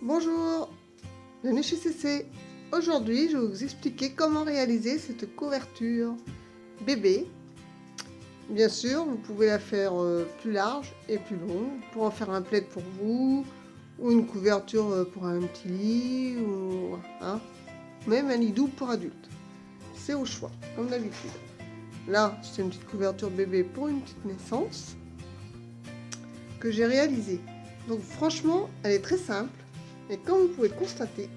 Bonjour, bienvenue chez CC. Aujourd'hui, je vais vous expliquer comment réaliser cette couverture bébé. Bien sûr, vous pouvez la faire plus large et plus longue pour en faire un plaid pour vous ou une couverture pour un petit lit ou même un lit doux pour adultes. C'est au choix, comme d'habitude. Là, c'est une petite couverture bébé pour une petite naissance que j'ai réalisée. Donc franchement, elle est très simple. Et comme vous pouvez le constater,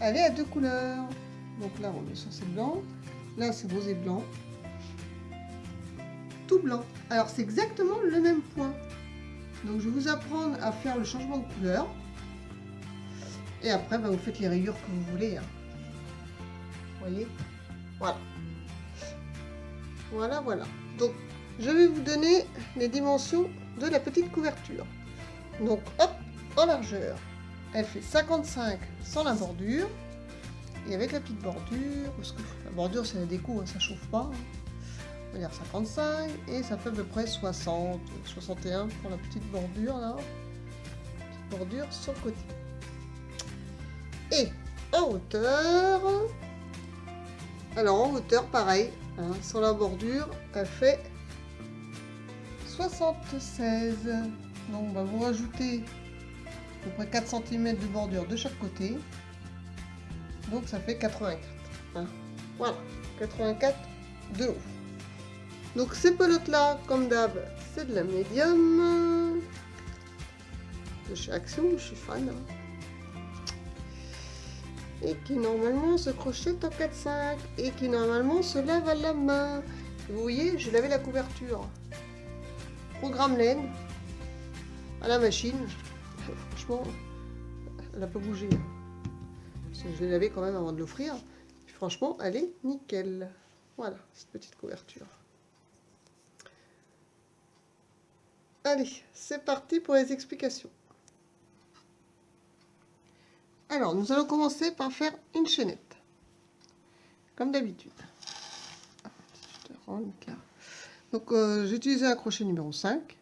elle est à deux couleurs. Donc là, on est sur c'est blanc. Là, c'est rose et blanc. Tout blanc. Alors, c'est exactement le même point. Donc, je vais vous apprendre à faire le changement de couleur. Et après, vous faites les rayures que vous voulez. Vous voyez? Voilà. Voilà, voilà. Donc, je vais vous donner les dimensions de la petite couverture. Donc, hop, en largeur. Elle fait 55 sans la bordure. Et avec la petite bordure, parce que la bordure c'est la déco, ça chauffe pas. On va dire 55 et ça fait à peu près 60, 61 pour la petite bordure là. Petite bordure sur le côté. Et en hauteur, alors en hauteur pareil, sans la bordure, elle fait 76. Donc on va vous rajouter à peu près 4 cm de bordure de chaque côté. Donc ça fait 84. Voilà, 84 de haut. Donc ces pelotes là, comme d'hab, c'est de la médium. De chez Action, je suis fan. Et qui normalement se crochette en 4-5. Et qui normalement se lave à la main. Vous voyez, j'ai lavé la couverture. Programme laine. À la machine. Franchement, elle n'a pas bougé. Je l'ai lavé quand même avant de l'offrir. Franchement, elle est nickel. Voilà, cette petite couverture. Allez, c'est parti pour les explications. Alors, nous allons commencer par faire une chaînette. Comme d'habitude. Donc, j'ai utilisé un crochet numéro 5.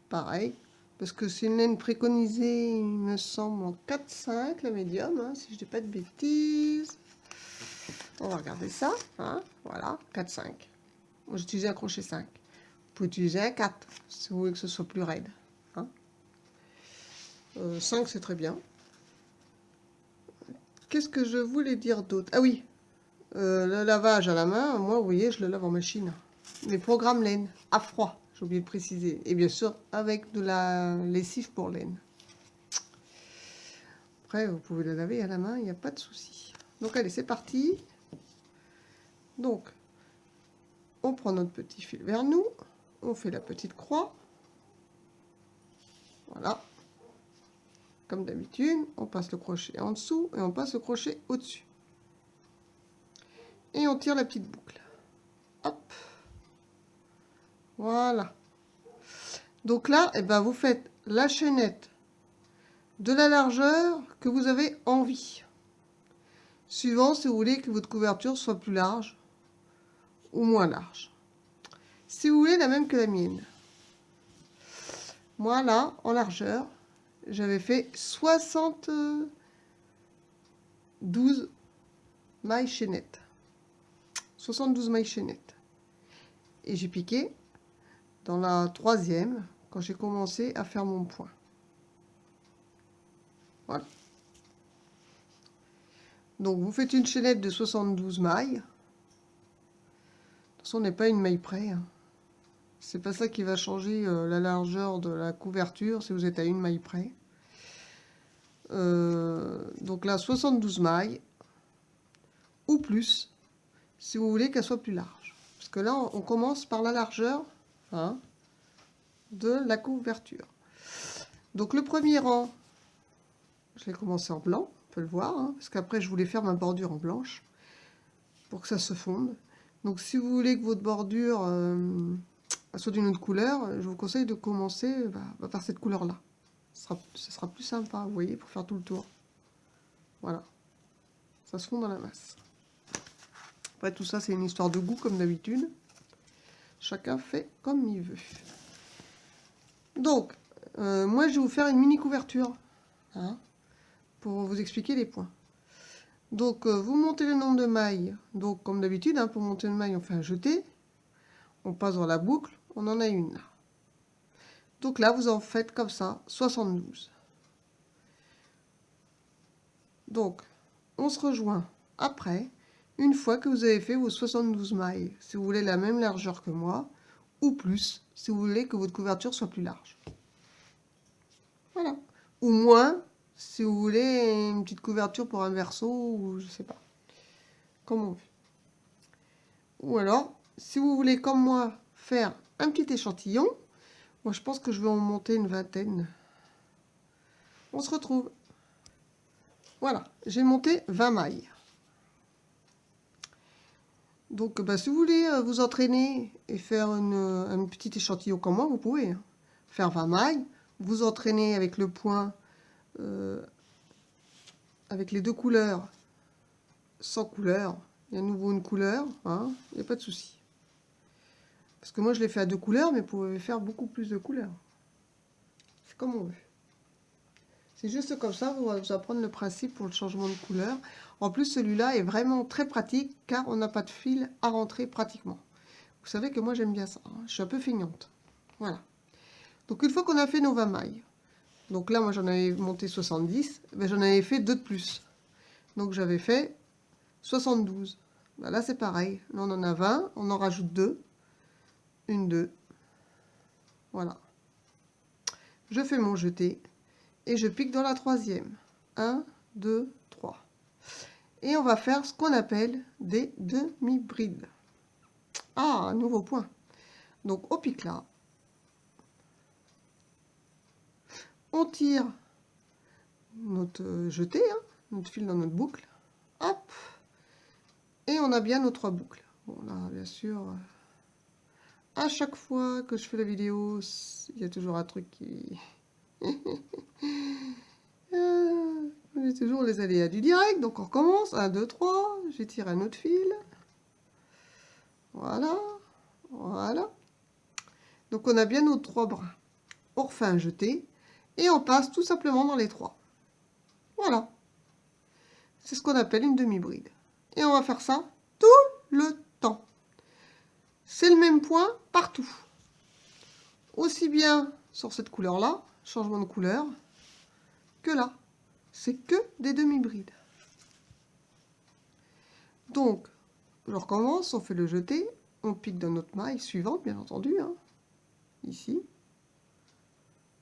Pareil. Parce que c'est une laine préconisée, il me semble, en 4-5, la médium, si je ne dis pas de bêtises. On va regarder ça. Voilà, 4-5. Moi, j'ai utilisé un crochet 5. Vous pouvez utiliser un 4, si vous voulez que ce soit plus raide. 5, c'est très bien. Qu'est-ce que je voulais dire d'autre? Ah oui, le lavage à la main, moi, vous voyez, je le lave en machine. Mais programme laine, à froid, j'ai oublié de préciser. Et bien sûr, avec de la lessive pour laine. Après, vous pouvez le laver à la main, il n'y a pas de souci. Donc, allez, c'est parti. Donc, on prend notre petit fil vers nous. On fait la petite croix. Voilà. Comme d'habitude, on passe le crochet en dessous et on passe le crochet au-dessus. Et on tire la petite boucle. Hop. Voilà. Donc là, vous faites la chaînette de la largeur que vous avez envie. Suivant si vous voulez que votre couverture soit plus large ou moins large. Si vous voulez la même que la mienne. Moi là, en largeur, j'avais fait 72 mailles chaînettes. 72 mailles chaînettes. Et j'ai piqué dans la troisième quand j'ai commencé à faire mon point. Voilà. Donc vous faites une chaînette de 72 mailles. De toute façon, on n'est pas une maille près. C'est pas ça qui va changer la largeur de la couverture si vous êtes à une maille près. Donc là, 72 mailles ou plus si vous voulez qu'elle soit plus large. Parce que là, on commence par la largeur de la couverture. Donc le premier rang, je l'ai commencé en blanc, on peut le voir, parce qu'après je voulais faire ma bordure en blanche pour que ça se fonde. Donc si vous voulez que votre bordure soit d'une autre couleur, je vous conseille de commencer par cette couleur-là. Ce sera plus sympa, vous voyez, pour faire tout le tour. Voilà. Ça se fond dans la masse. Après, tout ça, c'est une histoire de goût, comme d'habitude. Chacun fait comme il veut. Donc, moi, je vais vous faire une mini couverture. hein, pour vous expliquer les points. Donc, vous montez le nombre de mailles. Donc, comme d'habitude, hein, pour monter une maille, on fait un jeté. On passe dans la boucle, on en a une là. Donc là, vous en faites comme ça, 72. Donc, on se rejoint après, une fois que vous avez fait vos 72 mailles. Si vous voulez la même largeur que moi, ou plus, si vous voulez que votre couverture soit plus large. Voilà. Ou moins, si vous voulez une petite couverture pour un verso, ou je sais pas. Comme on veut. Ou alors, si vous voulez, comme moi, faire un petit échantillon, moi je pense que je vais en monter une vingtaine. On se retrouve. Voilà, j'ai monté 20 mailles. Donc, bah, si vous voulez vous entraîner et faire un petit échantillon comme moi, vous pouvez, hein. Faire 20 mailles, vous entraîner avec le point, avec les deux couleurs, sans couleur. Il y a à nouveau une couleur, hein, il n'y a pas de souci. Parce que moi, je l'ai fait à deux couleurs, mais vous pouvez faire beaucoup plus de couleurs. C'est comme on veut. C'est juste comme ça, vous allez vous apprendre le principe pour le changement de couleur. En plus, celui-là est vraiment très pratique, car on n'a pas de fil à rentrer pratiquement. Vous savez que moi, j'aime bien ça, hein. Je suis un peu feignante. Voilà. Donc, une fois qu'on a fait nos 20 mailles, donc là, moi, j'en avais monté 70, ben, j'en avais fait 2 de plus. Donc, j'avais fait 72. Ben, là, c'est pareil. Là, on en a 20, on en rajoute 2. Une, 2. Voilà. Je fais mon jeté et je pique dans la troisième. 1, 2, 3. Et on va faire ce qu'on appelle des demi-brides. Ah, un nouveau point. Donc, au pic là, on tire notre jeté, hein, notre fil dans notre boucle. Hop. Et on a bien nos 3 boucles. Bon, là, bien sûr, à chaque fois que je fais la vidéo, il y a toujours un truc qui... J'ai toujours les aléas du direct, donc on recommence. 1, 2, 3, j'étire un autre fil. Voilà, voilà. Donc on a bien nos 3 brins. On refait un jeté et on passe tout simplement dans les 3. Voilà. C'est ce qu'on appelle une demi-bride. Et on va faire ça tout le temps. C'est le même point partout. Aussi bien sur cette couleur-là, changement de couleur, que là. C'est que des demi-brides. Donc, je recommence, on fait le jeté, on pique dans notre maille suivante, bien entendu, hein, ici.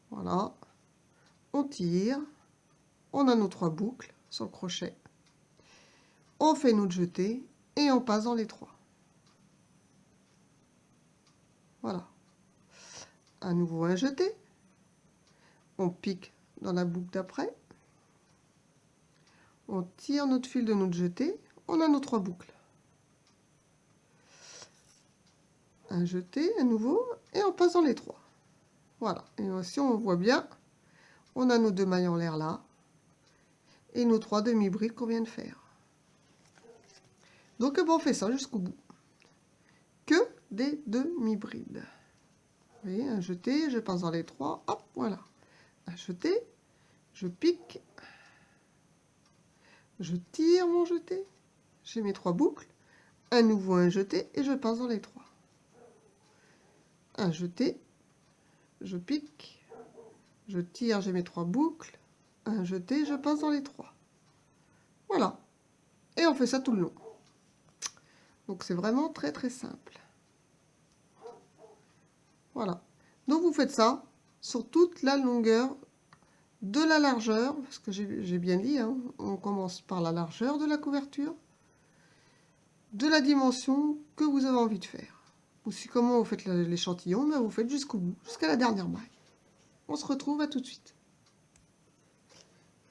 Voilà. On tire, on a nos 3 boucles sur le crochet. On fait notre jeté et on passe dans les 3. Voilà. À nouveau un jeté. On pique dans la boucle d'après. On tire notre fil de notre jeté. On a nos 3 boucles. Un jeté à nouveau et on passe dans les 3. Voilà. Et aussi on voit bien, on a nos 2 mailles en l'air là. Et nos 3 demi-brides qu'on vient de faire. Donc on fait ça jusqu'au bout. Que des demi-brides. Vous voyez, un jeté, je passe dans les 3, hop, voilà. Un jeté, je pique, je tire mon jeté, j'ai mes 3 boucles, à nouveau un jeté et je passe dans les 3. Un jeté, je pique, je tire, j'ai mes 3 boucles, un jeté, je passe dans les 3. Voilà. Et on fait ça tout le long. Donc c'est vraiment très très simple. Voilà. Donc vous faites ça sur toute la longueur de la largeur, parce que j'ai bien dit, hein, on commence par la largeur de la couverture, de la dimension que vous avez envie de faire. Ou si comment vous faites l'échantillon, ben vous faites jusqu'au bout, jusqu'à la dernière maille. On se retrouve à tout de suite.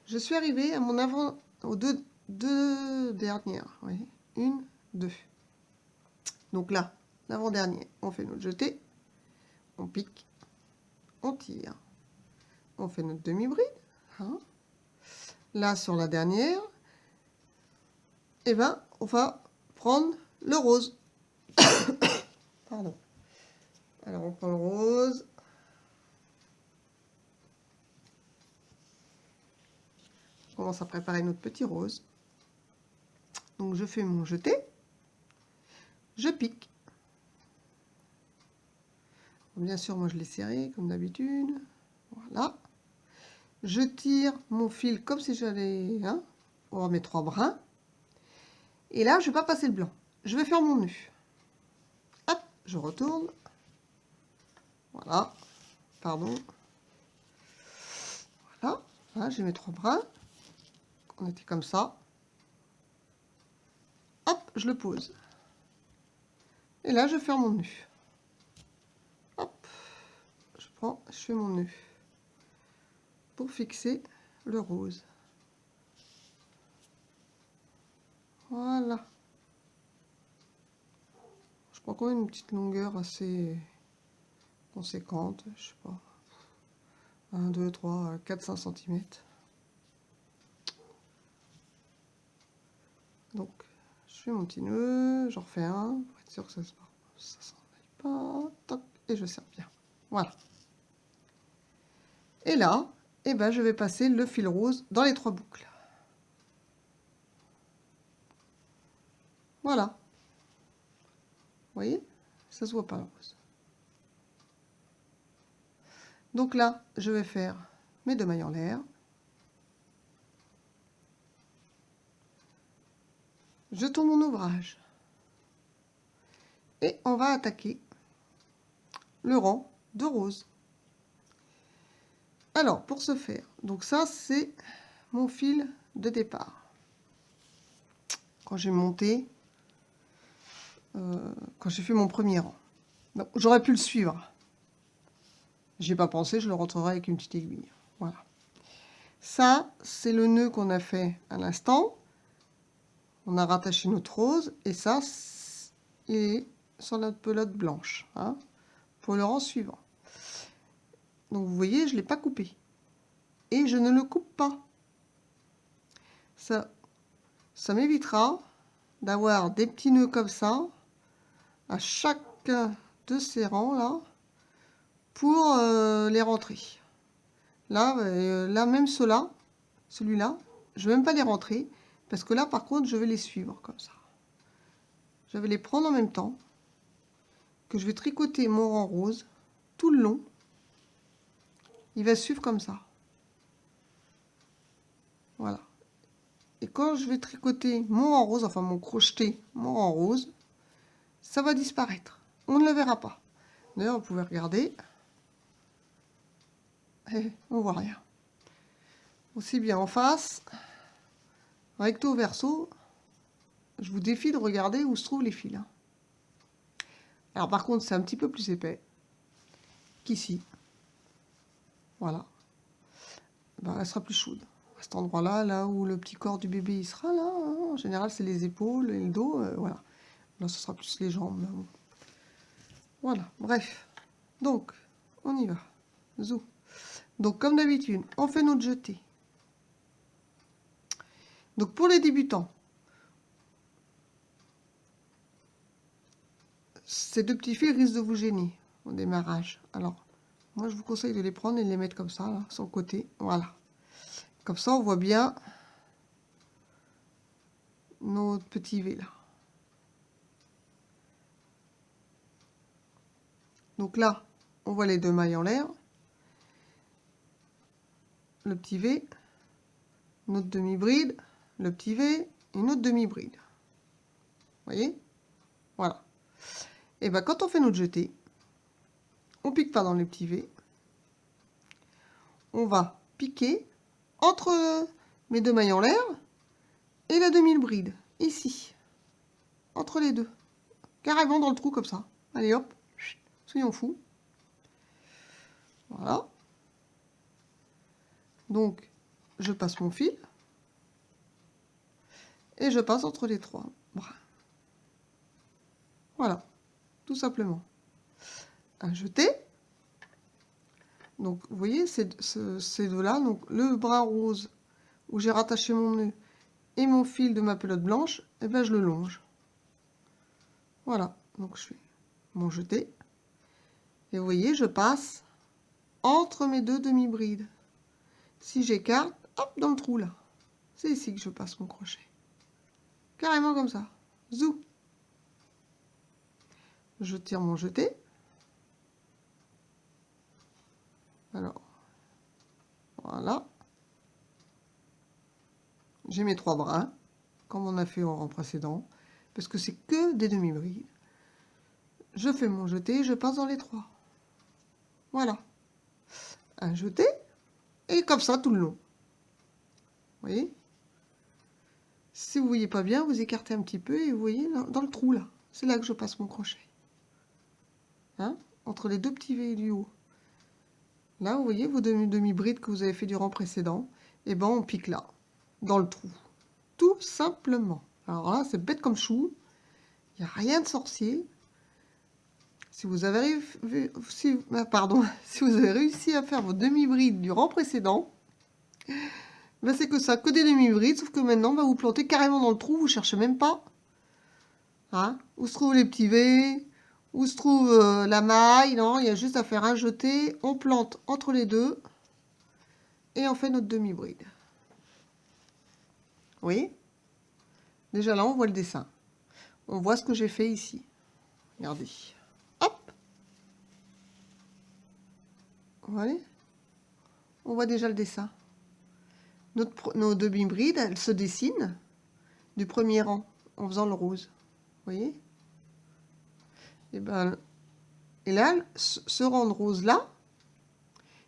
Je suis arrivée à mon avant, aux deux dernières. Vous voyez, 1, 2. Donc là, l'avant-dernier, on fait notre jeté, on pique, on tire, on fait notre demi-bride. Hein. Là, sur la dernière, eh ben, on va prendre le rose. Pardon. Alors, on prend le rose. On commence à préparer notre petit rose. Donc je fais mon jeté. Je pique. Bien sûr, moi je l'ai serré comme d'habitude. Voilà. Je tire mon fil comme si j'allais voir mes 3 brins. Et là, je ne vais pas passer le blanc. Je vais faire mon nœud. Hop, je retourne. Voilà. Pardon. Voilà. Là, j'ai mes 3 brins. On était comme ça. Hop, je le pose. Et là, je fais mon nœud. Hop. Je fais mon nœud. Pour fixer le rose. Voilà. Je prends quand même une petite longueur assez conséquente, je sais pas. 1, 2, 3, 4, 5 cm. Donc, je fais mon petit nœud, j'en refais un, pour être sûr que ça s'en aille pas. Toc, et je serre bien. Voilà. Et là, eh ben, je vais passer le fil rose dans les 3 boucles. Voilà. Vous voyez? Ça se voit pas le rose. Donc là, je vais faire mes 2 mailles en l'air. Je tourne mon ouvrage. Et on va attaquer le rang de rose. Alors, pour ce faire, donc ça, c'est mon fil de départ. Quand j'ai monté, quand j'ai fait mon premier rang. J'aurais pu le suivre. J'ai pas pensé, je le rentrerai avec une petite aiguille. Voilà. Ça, c'est le nœud qu'on a fait à l'instant. On a rattaché notre rose. Et ça, il est sur notre pelote blanche. Pour le rang suivant. Donc, vous voyez, je ne l'ai pas coupé. Et je ne le coupe pas. Ça m'évitera d'avoir des petits nœuds comme ça à chacun de ces rangs là pour les rentrer. Là, même celui-là, je vais même pas les rentrer parce que là par contre je vais les suivre comme ça. Je vais les prendre en même temps que je vais tricoter mon rang rose tout le long. Il va suivre comme ça. Voilà. Et quand je vais tricoter mon rang rose, enfin mon crocheter, mon rang rose, ça va disparaître. On ne le verra pas. D'ailleurs, vous pouvez regarder. Et on voit rien. Aussi bien en face, recto verso, je vous défie de regarder où se trouvent les fils. Alors par contre, c'est un petit peu plus épais qu'ici. Voilà. Ben, elle sera plus chaude. À cet endroit-là, là où le petit corps du bébé il sera, là, en général, c'est les épaules et le dos. Voilà. Là, ce sera plus les jambes. Là. Voilà, bref. Donc, on y va. Zou. Donc, comme d'habitude, on fait notre jeté. Donc, pour les débutants, ces 2 petits fils risquent de vous gêner au démarrage. Alors, moi, je vous conseille de les prendre et de les mettre comme ça, là, sur le côté. Voilà. Comme ça, on voit bien notre petit V, là. Donc là, on voit les 2 mailles en l'air. Le petit V, notre demi-bride, le petit V et notre demi-bride. Vous voyez? Voilà. Et bien, quand on fait notre jeté, on pique pas dans les petits V. On va piquer entre mes 2 mailles en l'air et la demi-bride, ici. Entre les deux. Carrément dans le trou comme ça. Allez hop, soyons fous. Voilà. Donc, je passe mon fil. Et je passe entre les 3 bras. Voilà, tout simplement. Un jeté. Donc, vous voyez, ces 2-là, donc le bras rose où j'ai rattaché mon nœud et mon fil de ma pelote blanche, et ben je le longe. Voilà, donc je fais mon jeté. Et vous voyez, je passe entre mes 2 demi-brides. Si j'écarte, hop, dans le trou là. C'est ici que je passe mon crochet. Carrément comme ça. Zou. Je tire mon jeté. Alors, voilà. J'ai mes 3 brins, comme on a fait au rang précédent, parce que c'est que des demi-brides. Je fais mon jeté, je passe dans les 3. Voilà. Un jeté, et comme ça tout le long. Vous voyez? Si vous voyez pas bien, vous écartez un petit peu et vous voyez dans le trou là. C'est là que je passe mon crochet. Hein? Entre les 2 petits V du haut. Là, vous voyez vos demi-brides que vous avez fait du rang précédent. Et ben on pique là, dans le trou. Tout simplement. Alors là, c'est bête comme chou. Il n'y a rien de sorcier. Si vous avez, si vous avez réussi à faire vos demi-brides du rang précédent, ben c'est que ça, que des demi-brides, sauf que maintenant, ben vous plantez carrément dans le trou, vous cherchez même pas. Hein, où se trouvent les petits V, où se trouve la maille, non, il y a juste à faire un jeté, on plante entre les deux, et on fait notre demi-bride. Vous voyez? Déjà là, on voit le dessin. On voit ce que j'ai fait ici. Regardez. Hop! Vous voyez? On voit déjà le dessin. Nos demi-brides, elles se dessinent du premier rang en faisant le rose. Vous voyez? Et là, ce rang de rose là,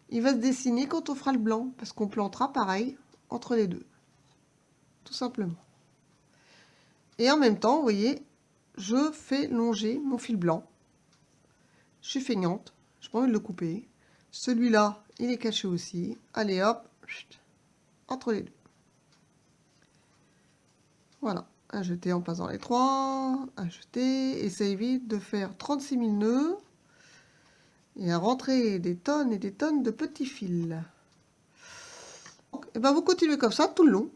il va se dessiner quand on fera le blanc, parce qu'on plantera pareil entre les deux. Tout simplement. Et en même temps, vous voyez, je fais longer mon fil blanc. Je suis feignante, je n'ai pas envie de le couper. Celui-là, il est caché aussi. Allez hop, entre les deux. Voilà, un jeté en passant les 3, un jeté, et ça évite de faire 36 000 nœuds et à rentrer des tonnes et des tonnes de petits fils. Donc, et ben vous continuez comme ça tout le long,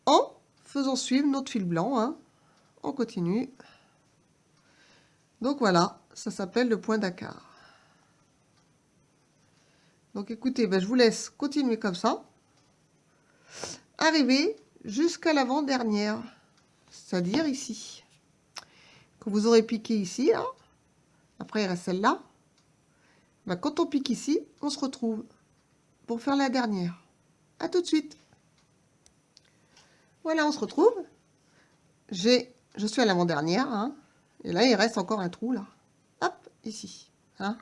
en faisant suivre notre fil blanc. Hein. On continue. Donc voilà, ça s'appelle le point d'acart. Donc écoutez, ben je vous laisse continuer comme ça. Arriver jusqu'à l'avant-dernière, c'est-à-dire ici. Que vous aurez piqué ici, là. Après il reste celle-là. Ben, quand on pique ici, on se retrouve pour faire la dernière. À tout de suite. Voilà, on se retrouve. Je suis à l'avant-dernière, hein, et là il reste encore un trou là. Hop, ici, hein,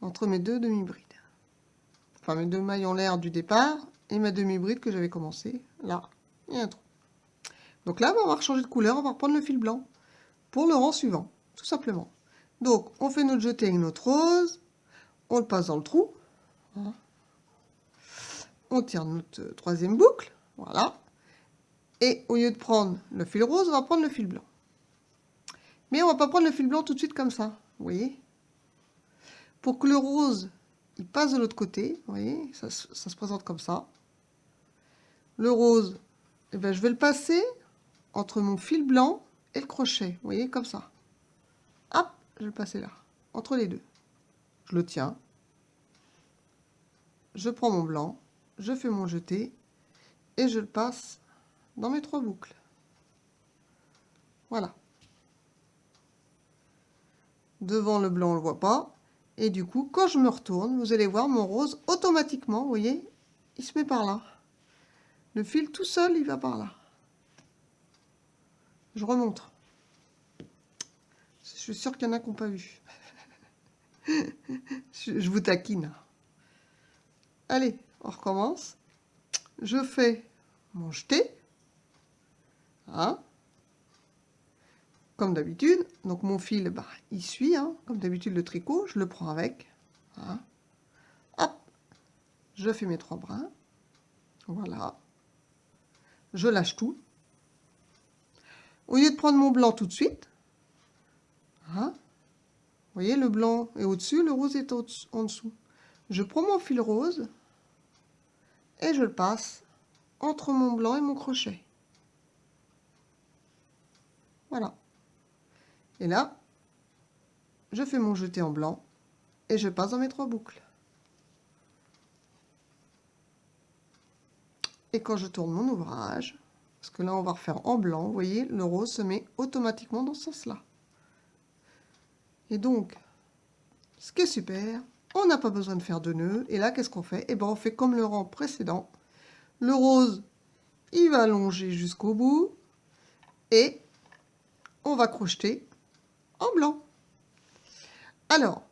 entre mes deux demi-brides. Enfin mes deux mailles en l'air du départ et ma demi-bride que j'avais commencé. Là, il y a un trou. Donc là, on va changer de couleur, on va reprendre le fil blanc pour le rang suivant, tout simplement. Donc on fait notre jeté avec notre rose, on le passe dans le trou, hein. On tire notre troisième boucle, voilà. Et au lieu de prendre le fil rose, on va prendre le fil blanc. Mais on va pas prendre le fil blanc tout de suite comme ça, vous voyez. Pour que le rose, il passe de l'autre côté, vous voyez, ça se présente comme ça. Le rose, eh ben, je vais le passer entre mon fil blanc et le crochet, vous voyez, comme ça. Hop, je vais le passer là, entre les deux. Je le tiens. Je prends mon blanc, je fais mon jeté et je le passe dans mes 3 boucles. Voilà. Devant le blanc, on ne le voit pas. Et du coup, quand je me retourne, vous allez voir mon rose automatiquement, vous voyez, il se met par là. Le fil tout seul, il va par là. Je remonte. Je suis sûre qu'il y en a qui n'ont pas vu. Je vous taquine. Allez, on recommence. Je fais mon jeté. Hein, comme d'habitude. Donc mon fil, bah, il suit, hein, comme d'habitude le tricot. Je le prends avec. Hein. Hop, je fais mes 3 brins. Voilà. Je lâche tout. Au lieu de prendre mon blanc tout de suite, hein, vous voyez, le blanc est au-dessus, le rose est en dessous. Je prends mon fil rose et je le passe entre mon blanc et mon crochet. Voilà. Et là, je fais mon jeté en blanc et je passe dans mes 3 boucles. Et quand je tourne mon ouvrage, parce que là on va refaire en blanc, vous voyez, le rose se met automatiquement dans ce sens-là. Et donc, ce qui est super, on n'a pas besoin de faire de nœuds. Et là, qu'est-ce qu'on fait? Eh bien, on fait comme le rang précédent. Le rose, il va allonger jusqu'au bout. Et on va crocheter en blanc. Alors,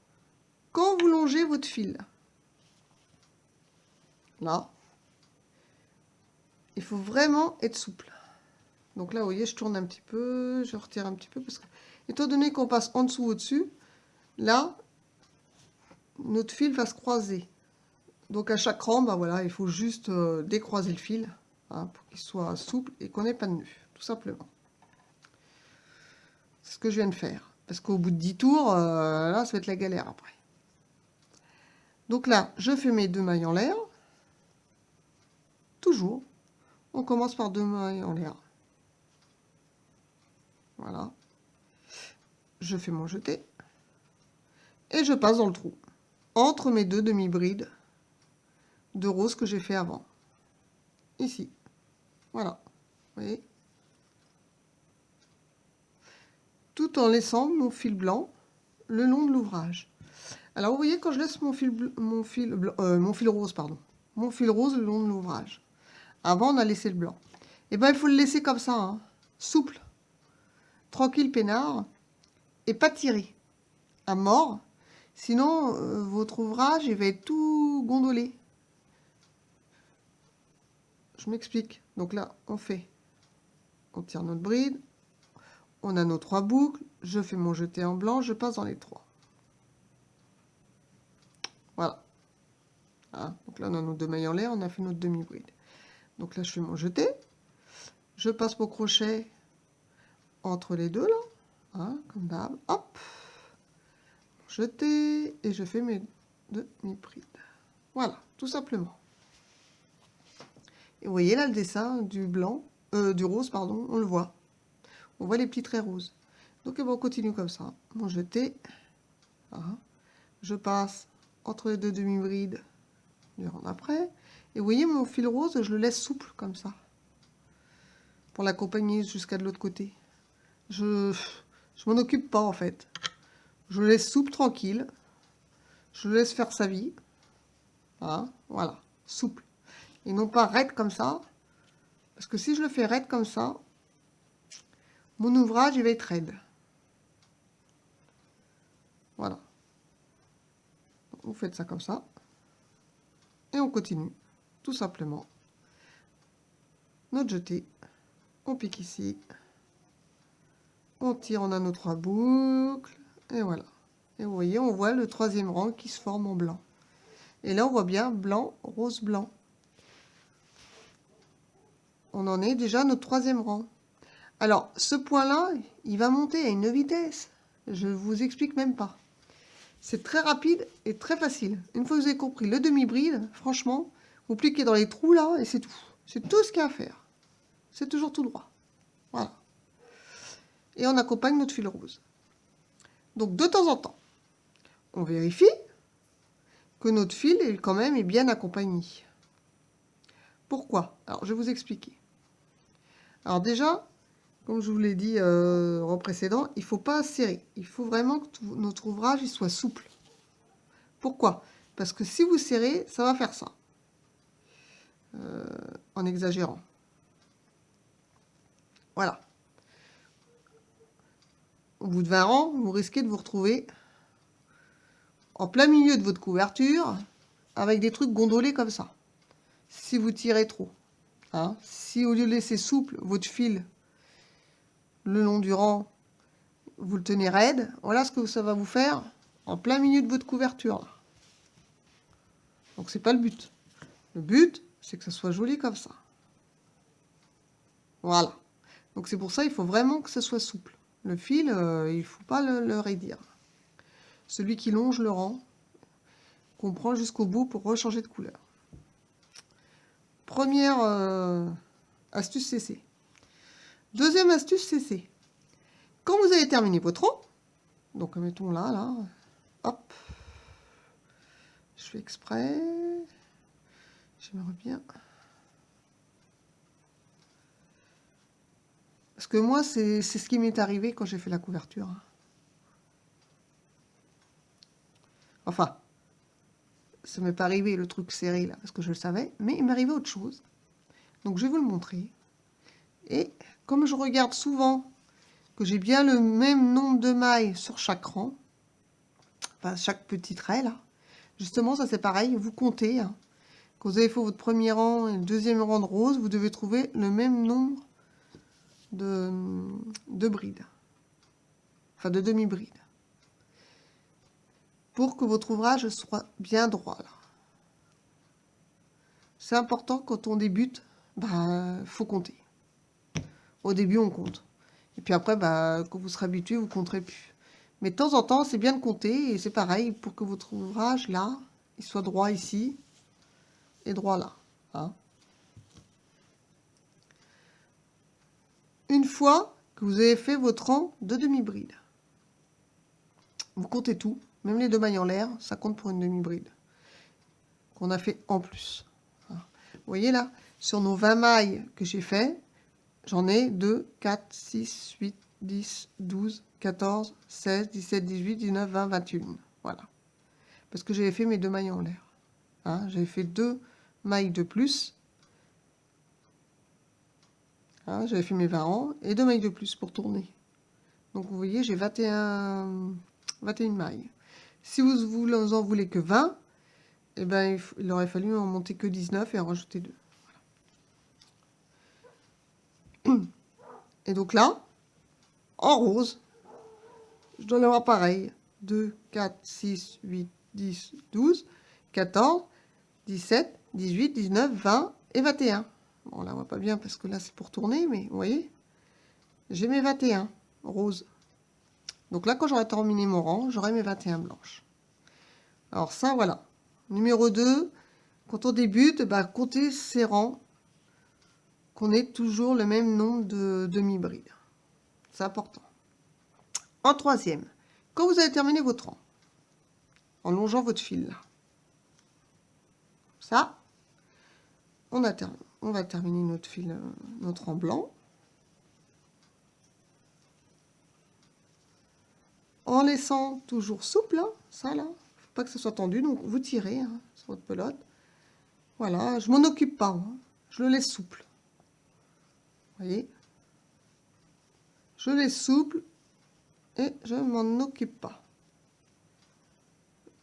quand vous longez votre fil, là, il faut vraiment être souple. Donc là, vous voyez, je tourne un petit peu, je retire un petit peu, parce que, étant donné qu'on passe en dessous au-dessus, là, notre fil va se croiser. Donc à chaque rang, bah voilà, il faut juste décroiser le fil, hein, pour qu'il soit souple et qu'on n'ait pas de nœud, tout simplement. C'est ce que je viens de faire. Parce qu'au bout de 10 tours, là, ça va être la galère après. Donc là, je fais mes 2 mailles en l'air. Toujours. On commence par 2 mailles en l'air. Voilà. Je fais mon jeté. Et je passe dans le trou. Entre mes 2 demi-brides de rose que j'ai fait avant. Ici. Voilà. Vous voyez? Tout en laissant mon fil blanc le long de l'ouvrage. Alors vous voyez, quand je laisse mon fil rose, pardon, mon fil rose le long de l'ouvrage. Avant, on a laissé le blanc. Et ben, il faut le laisser comme ça, hein, souple, tranquille, peinard, et pas tirer à mort. Sinon, votre ouvrage, il va être tout gondolé. Je m'explique. Donc là, on tire notre bride, on a nos 3 boucles, je fais mon jeté en blanc, je passe dans les 3. Voilà. Hein, donc là, on a nos 2 mailles en l'air, on a fait notre demi-bride. Donc là, je fais mon jeté, je passe mon crochet entre les deux, là, hein, comme d'hab, hop, jeté, et je fais mes demi-brides. Voilà, tout simplement. Et vous voyez là le dessin du blanc, du rose, pardon, on le voit. On voit les petits traits roses. Donc on continue comme ça. Mon jeté, voilà. Je passe entre les 2 demi-brides du rang d'après. Et vous voyez mon fil rose, je le laisse souple comme ça. Pour l'accompagner jusqu'à de l'autre côté. Je m'en occupe pas en fait. Je le laisse souple, tranquille. Je le laisse faire sa vie. Hein, voilà, souple. Et non pas raide comme ça. Parce que si je le fais raide comme ça, mon ouvrage, il va être raide. Voilà. Vous faites ça comme ça. Et on continue, tout simplement. Notre jeté. On pique ici. On tire, on a nos 3 boucles. Et voilà. Et vous voyez, on voit le 3e rang qui se forme en blanc. Et là, on voit bien blanc, rose, blanc. On en est déjà à notre 3e rang. Alors, ce point-là, il va monter à une vitesse. Je ne vous explique même pas. C'est très rapide et très facile. Une fois que vous avez compris le demi-bride, franchement, vous pliquez dans les trous là et c'est tout. C'est tout ce qu'il y a à faire. C'est toujours tout droit. Voilà. Et on accompagne notre fil rose. Donc, de temps en temps, on vérifie que notre fil est quand même bien accompagné. Pourquoi? Alors, je vais vous expliquer. Alors déjà, comme je vous l'ai dit en précédent, il ne faut pas serrer. Il faut vraiment que notre ouvrage il soit souple. Pourquoi? Parce que si vous serrez, ça va faire ça. En exagérant. Voilà. Au bout de 20 rangs, vous risquez de vous retrouver en plein milieu de votre couverture avec des trucs gondolés comme ça. Si vous tirez trop. Hein. Si au lieu de laisser souple votre fil le long du rang, vous le tenez raide, voilà ce que ça va vous faire en plein milieu de votre couverture. Là. Donc c'est pas le but. Le but, c'est que ça soit joli comme ça. Voilà. Donc c'est pour ça il faut vraiment que ça soit souple. Le fil, il ne faut pas le raidir. Celui qui longe le rang, qu'on prend jusqu'au bout pour rechanger de couleur. Première astuce CC. Deuxième astuce CC. Quand vous avez terminé votre rang, donc mettons là, hop, je fais exprès, j'aimerais bien, Parce que moi, c'est ce qui m'est arrivé quand j'ai fait la couverture. Enfin, ça m'est pas arrivé le truc serré là, parce que je le savais, mais il m'est arrivé autre chose. Donc je vais vous le montrer. Et comme je regarde souvent que j'ai bien le même nombre de mailles sur chaque rang, enfin chaque petit trait là, justement ça c'est pareil, vous comptez. Hein. Quand vous avez fait votre premier rang et le deuxième rang de rose, vous devez trouver le même nombre de brides. Enfin de demi-brides. Pour que votre ouvrage soit bien droit là. C'est important quand on débute, faut compter. Au début on compte. Et puis après, quand vous serez habitué, vous compterez plus. Mais de temps en temps, c'est bien de compter. Et c'est pareil, pour que votre ouvrage, là, il soit droit ici et droit là. Hein. Une fois que vous avez fait votre rang de demi-bride, vous comptez tout. Même les 2 mailles en l'air, ça compte pour une demi-bride. Qu'on a fait en plus. Hein. Vous voyez là, sur nos 20 mailles que j'ai fait, j'en ai 2, 4, 6, 8, 10, 12, 14, 16, 17, 18, 19, 20, 21. Voilà. Parce que j'avais fait mes 2 mailles en l'air. Hein, j'avais fait 2 mailles de plus. Hein, j'avais fait mes 20 rangs et 2 mailles de plus pour tourner. Donc vous voyez, j'ai 21 mailles. Si vous en voulez que 20, eh ben, il aurait fallu en monter que 19 et en rajouter 2. Voilà. Et donc là, en rose, je dois l'avoir pareil. 2, 4, 6, 8, 10, 12, 14, 17, 18, 19, 20 et 21. Bon, là, on voit pas bien parce que là, c'est pour tourner, mais vous voyez, j'ai mes 21 roses. Donc là, quand j'aurai terminé mon rang, j'aurai mes 21 blanches. Alors ça, voilà. Numéro 2, quand on débute, comptez ces rangs, qu'on ait toujours le même nombre de demi-brides. C'est important. En troisième, quand vous avez terminé votre rang, en longeant votre fil là, ça, on va terminer notre fil, notre rang blanc. En laissant toujours souple, hein, ça là, faut pas que ce soit tendu, donc vous tirez hein, sur votre pelote. Voilà, je m'en occupe pas, hein, je le laisse souple. Vous voyez, je le laisse souple et je m'en occupe pas.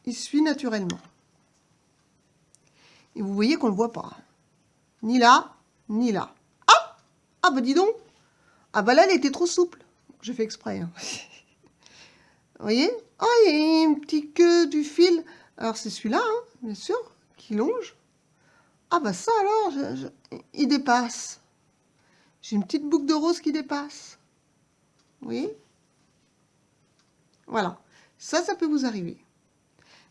Il suit naturellement. Et vous voyez qu'on le voit pas, ni là, ni là. Ah, ah bah dis donc, ah bah là elle était trop souple. J'ai fait exprès. Hein. Vous voyez? Ah, il y a une petite queue du fil. Alors, c'est celui-là, hein, bien sûr, qui longe. Ah, bah ça, alors, il dépasse. J'ai une petite boucle de rose qui dépasse. Vous voyez? Voilà. Ça peut vous arriver.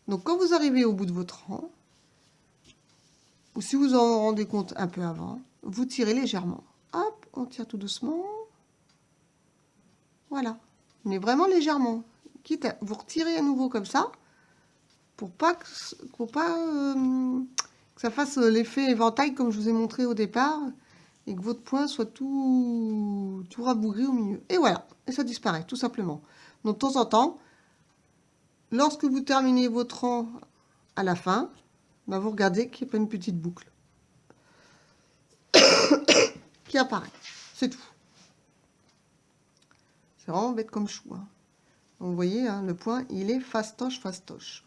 Donc, quand vous arrivez au bout de votre rang, ou si vous en rendez compte un peu avant, vous tirez légèrement. Hop, on tire tout doucement. Voilà. Mais vraiment légèrement. Quitte à vous retirer à nouveau comme ça, pour pas que ça fasse l'effet éventail comme je vous ai montré au départ, et que votre point soit tout rabougri au milieu. Et voilà, et ça disparaît, tout simplement. Donc, de temps en temps, lorsque vous terminez votre rang à la fin, vous regardez qu'il n'y a pas une petite boucle qui apparaît. C'est tout. C'est vraiment bête comme chou. Hein. Donc, vous voyez, hein, le point, il est fastoche, fastoche.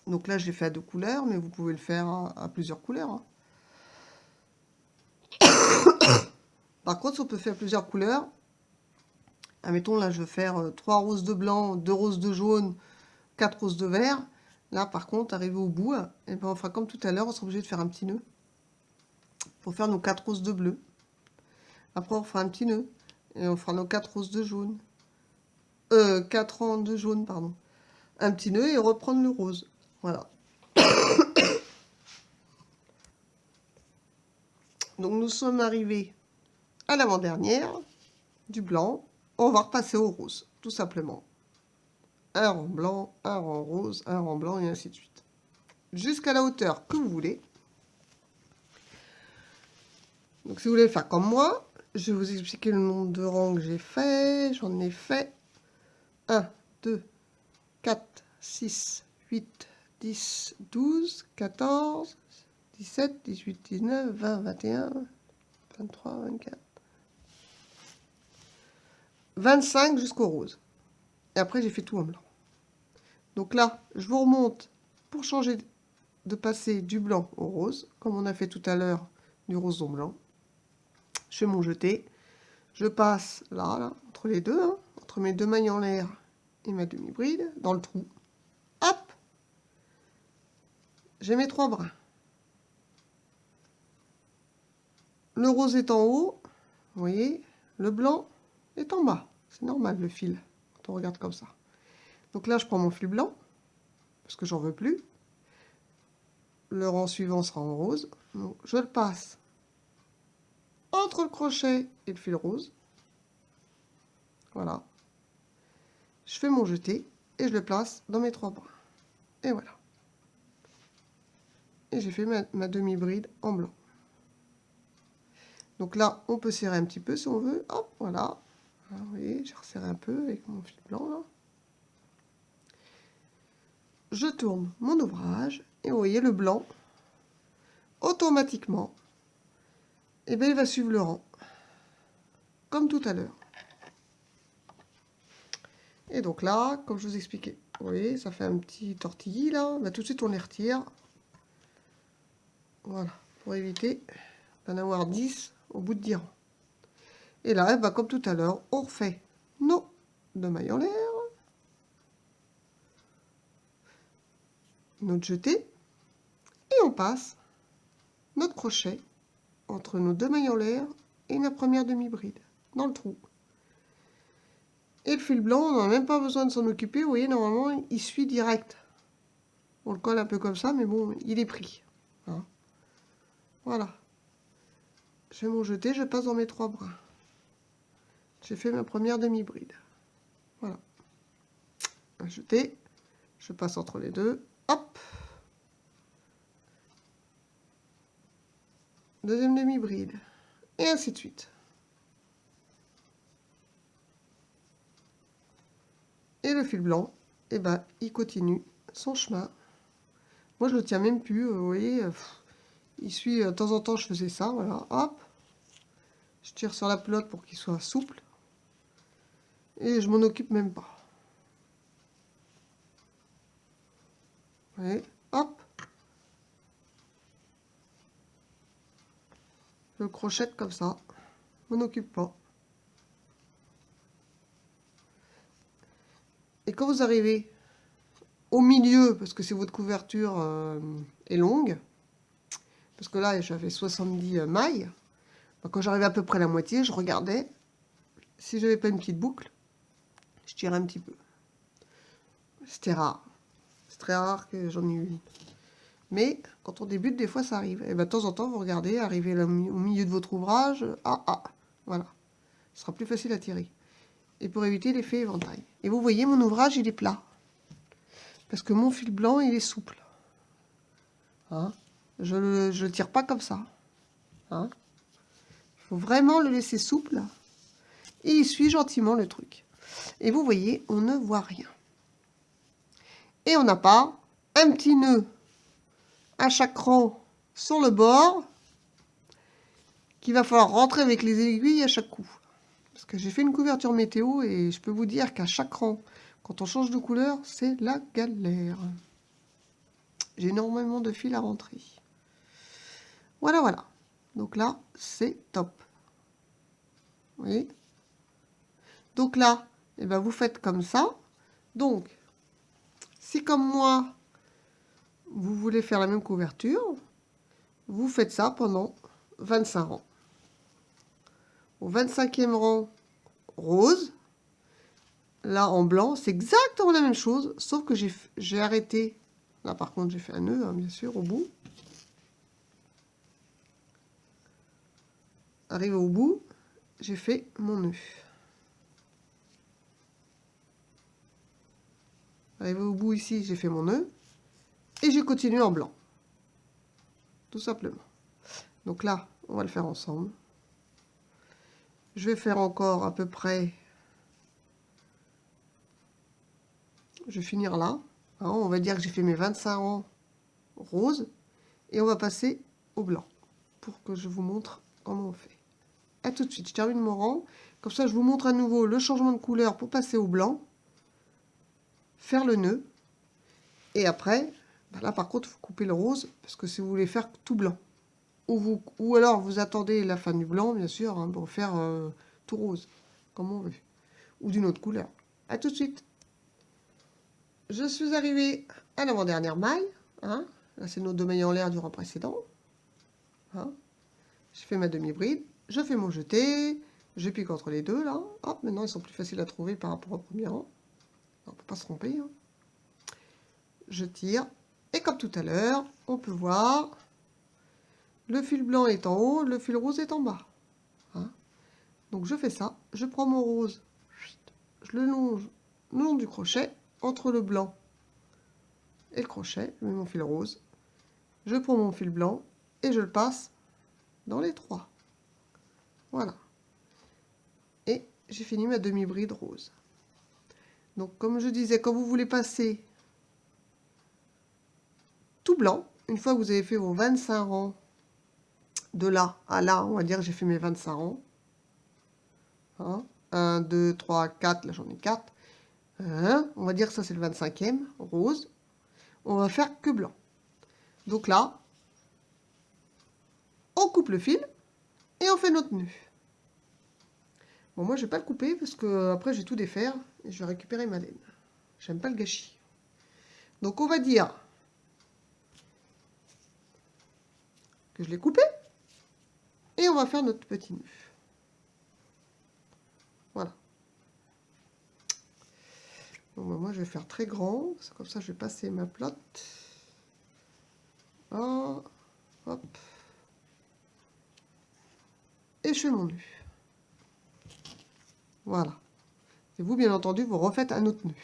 Donc là, j'ai fait à 2 couleurs, mais vous pouvez le faire à plusieurs couleurs. Hein. Par contre, si on peut faire plusieurs couleurs, admettons, là, je vais faire 3 roses de blanc, 2 roses de jaune, 4 roses de vert. Là, par contre, arrivé au bout, et on fera comme tout à l'heure, on sera obligé de faire un petit nœud pour faire nos 4 roses de bleu. Après, on fera un petit nœud et on fera nos 4 roses de jaune. 4 rangs de jaune, pardon. Un petit nœud et reprendre le rose. Voilà. Donc, nous sommes arrivés à l'avant-dernière du blanc. On va repasser au rose, tout simplement. Un rang blanc, un rang rose, un rang blanc, et ainsi de suite. Jusqu'à la hauteur que vous voulez. Donc, si vous voulez faire comme moi, je vais vous expliquer le nombre de rangs que j'ai fait. J'en ai fait 1, 2, 4, 6, 8, 10, 12, 14, 17, 18, 19, 20, 21, 23, 24, 25 jusqu'au rose. Et après, j'ai fait tout en blanc. Donc là, je vous remonte pour changer de passer du blanc au rose, comme on a fait tout à l'heure du rose au blanc. Je fais mon jeté. Je passe là, entre les deux, hein, entre mes deux mailles en l'air et ma demi-bride, dans le trou. Hop! J'ai mes 3 brins. Le rose est en haut, vous voyez, le blanc est en bas. C'est normal le fil, quand on regarde comme ça. Donc là, je prends mon fil blanc, parce que j'en veux plus. Le rang suivant sera en rose. Donc, je le passe entre le crochet et le fil rose. Voilà. Je fais mon jeté et je le place dans mes 3 brins. Et voilà. Et j'ai fait ma demi-bride en blanc. Donc là, on peut serrer un petit peu si on veut. Hop, voilà. Alors, vous voyez, j'ai resserré un peu avec mon fil blanc là. Je tourne mon ouvrage et vous voyez le blanc, automatiquement, et bien, il va suivre le rang, comme tout à l'heure. Et donc là, comme je vous expliquais, vous voyez, ça fait un petit tortillis là. Bah, tout de suite, on les retire. Voilà, pour éviter d'en avoir 10 au bout de 10 rangs. Et là, bah, comme tout à l'heure, on refait nos 2 mailles en l'air, notre jeté, et on passe notre crochet entre nos 2 mailles en l'air et la première demi-bride, dans le trou. Et le fil blanc, on n'a même pas besoin de s'en occuper. Vous voyez, normalement, il suit direct. On le colle un peu comme ça, mais bon, il est pris. Hein. Voilà. Je fais mon jeté, je passe dans mes 3 brins. J'ai fait ma première demi-bride. Voilà. Un jeté, je passe entre les deux. Hop. Deuxième demi-bride. Et ainsi de suite. Et le fil blanc, eh ben, il continue son chemin. Moi, je le tiens même plus, vous voyez. Il suit, de temps en temps, je faisais ça, voilà. Hop. Je tire sur la pelote pour qu'il soit souple. Et je m'en occupe même pas. Vous voyez, hop. Je le crochette comme ça. Je m'en occupe pas. Et quand vous arrivez au milieu, parce que c'est votre couverture est longue, parce que là j'avais 70 mailles, quand j'arrivais à peu près à la moitié, je regardais, si j'avais pas une petite boucle, je tirais un petit peu. C'était rare. C'est très rare que j'en ai eu une. Mais quand on débute, des fois ça arrive. Et bien de temps en temps, vous regardez, arrivez au milieu de votre ouvrage, voilà. Ce sera plus facile à tirer. Et pour éviter l'effet éventail. Et vous voyez, mon ouvrage, il est plat. Parce que mon fil blanc, il est souple. Hein, je le tire pas comme ça. Hein, il faut vraiment le laisser souple. Et il suit gentiment le truc. Et vous voyez, on ne voit rien. Et on n'a pas un petit nœud à chaque rang sur le bord qu'il va falloir rentrer avec les aiguilles à chaque coup. Parce que j'ai fait une couverture météo et je peux vous dire qu'à chaque rang, quand on change de couleur, c'est la galère. J'ai énormément de fils à rentrer. Voilà, voilà. Donc là, c'est top. Vous voyez? Donc là, eh ben, vous faites comme ça. Donc, si comme moi, vous voulez faire la même couverture, vous faites ça pendant 25 rangs. Au 25e rang, rose. Là, en blanc, c'est exactement la même chose, sauf que j'ai arrêté. Là, par contre, j'ai fait un nœud, hein, bien sûr, au bout. Arrivé au bout, j'ai fait mon nœud. Arrivé au bout ici, j'ai fait mon nœud. Et j'ai continué en blanc. Tout simplement. Donc là, on va le faire ensemble. Je vais faire encore à peu près... Je vais finir là. Hein, on va dire que j'ai fait mes 25 rangs roses. Et on va passer au blanc. Pour que je vous montre comment on fait. A tout de suite, je termine mon rang. Comme ça, je vous montre à nouveau le changement de couleur pour passer au blanc. Faire le nœud. Et après, ben là par contre, il faut couper le rose. Parce que si vous voulez faire tout blanc. Ou alors vous attendez la fin du blanc, bien sûr, hein, pour faire tout rose. Comme on veut. Ou d'une autre couleur. A tout de suite. Je suis arrivée à l'avant-dernière maille. Hein. Là, c'est nos 2 mailles en l'air du rang précédent. Hein. Je fais ma demi-bride. Je fais mon jeté. Je pique entre les deux, là. Hop, maintenant, ils sont plus faciles à trouver par rapport au premier rang. On ne peut pas se tromper. Hein. Je tire. Et comme tout à l'heure, on peut voir... Le fil blanc est en haut, le fil rose est en bas. Hein. Donc je fais ça. Je prends mon rose. Je le longe le long du crochet, entre le blanc et le crochet. Je mets mon fil rose. Je prends mon fil blanc et je le passe dans les 3. Voilà. Et j'ai fini ma demi-bride rose. Donc comme je disais, quand vous voulez passer tout blanc, une fois que vous avez fait vos 25 rangs, de là à là, on va dire que j'ai fait mes 25 rangs. Hein, 1, 2, 3, 4, là j'en ai 4. On va dire que ça c'est le 25e, rose. On va faire que blanc. Donc là, on coupe le fil et on fait notre nœud. Bon, moi je vais pas le couper parce que après je vais tout défaire et je vais récupérer ma laine. J'aime pas le gâchis. Donc on va dire que je l'ai coupé et on va faire notre petit nœud. Voilà. Donc moi je vais faire très grand, comme ça je vais passer ma plotte. Oh, hop. Et je fais mon nœud. Voilà. Et vous, bien entendu, vous refaites un autre nœud.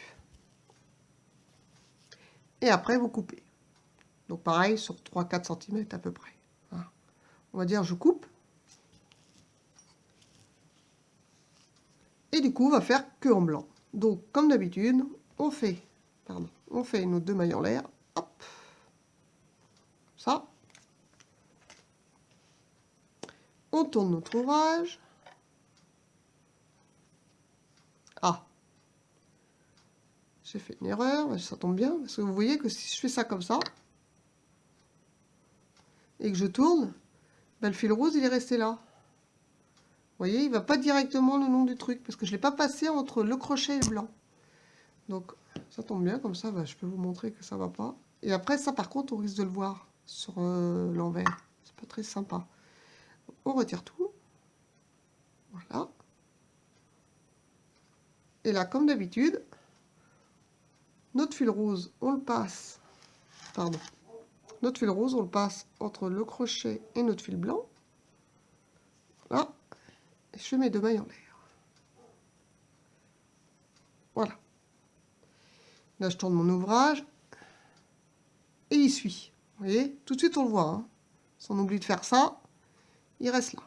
Et après, vous coupez. Donc pareil, sur 3-4 cm à peu près. Voilà. On va dire, je coupe. Et du coup, on va faire que en blanc. Donc, comme d'habitude, on fait nos 2 mailles en l'air. Hop. Ça. On tourne notre ouvrage. Ah. J'ai fait une erreur, ça tombe bien, parce que vous voyez que si je fais ça comme ça, et que je tourne, ben le fil rose, il est resté là. Vous voyez, il ne va pas directement le long du truc, parce que je ne l'ai pas passé entre le crochet et le blanc. Donc, ça tombe bien, comme ça, ben, je peux vous montrer que ça ne va pas. Et après, ça, par contre, on risque de le voir sur l'envers. C'est pas très sympa. On retire tout. Voilà. Et là, comme d'habitude, notre fil rose, on le passe... Pardon. Notre fil rose, on le passe entre le crochet et notre fil blanc. Là. Et je fais mes 2 mailles en l'air. Voilà. Là, je tourne mon ouvrage. Et il suit. Vous voyez, tout de suite, on le voit. Hein. Si on oublie de faire ça, il reste là.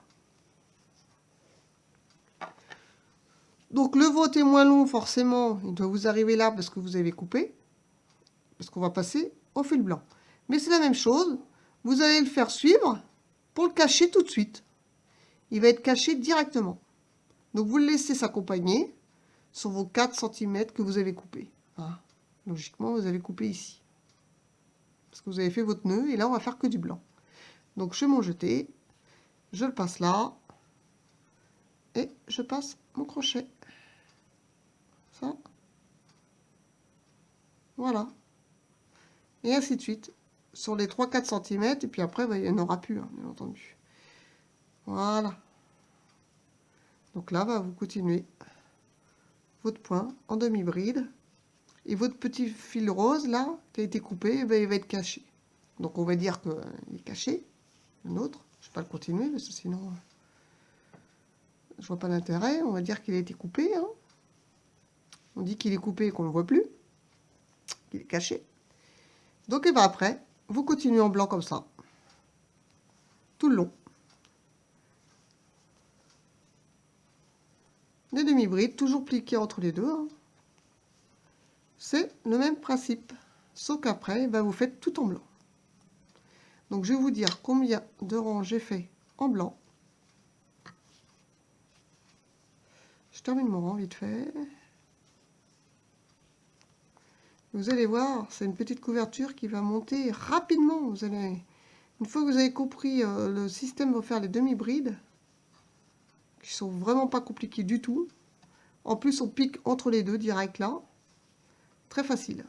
Donc, le vôtre est moins long, forcément. Il doit vous arriver là parce que vous avez coupé. Parce qu'on va passer au fil blanc. Mais c'est la même chose. Vous allez le faire suivre pour le cacher tout de suite. Il va être caché directement. Donc, vous le laissez s'accompagner sur vos 4 cm que vous avez coupés. Hein. Logiquement, vous avez coupé ici. Parce que vous avez fait votre nœud. Et là, on va faire que du blanc. Donc, je fais mon jeté. Je le passe là. Et je passe mon crochet. Ça. Voilà. Et ainsi de suite. Sur les 3-4 cm. Et puis après, bah, il n'y en aura plus, hein, bien entendu. Voilà. Donc là, bah, vous continuez votre point en demi-bride. Et votre petit fil rose, là, qui a été coupé, bah, il va être caché. Donc on va dire qu'il est caché. Un autre. Je ne vais pas le continuer, parce que sinon, je vois pas l'intérêt. On va dire qu'il a été coupé. Hein. On dit qu'il est coupé et qu'on ne le voit plus. Qu'il est caché. Donc et ben après, vous continuez en blanc comme ça. Tout le long. des demi-brides, toujours pliquées entre les deux, hein. C'est le même principe, sauf qu'après, ben, vous faites tout en blanc. Donc je vais vous dire combien de rangs j'ai fait en blanc. Je termine mon rang vite fait. Vous allez voir, c'est une petite couverture qui va monter rapidement. Vous allez, une fois que vous avez compris le système pour faire les demi-brides, qui sont vraiment pas compliqués du tout. En plus, on pique entre les deux direct là. Très facile.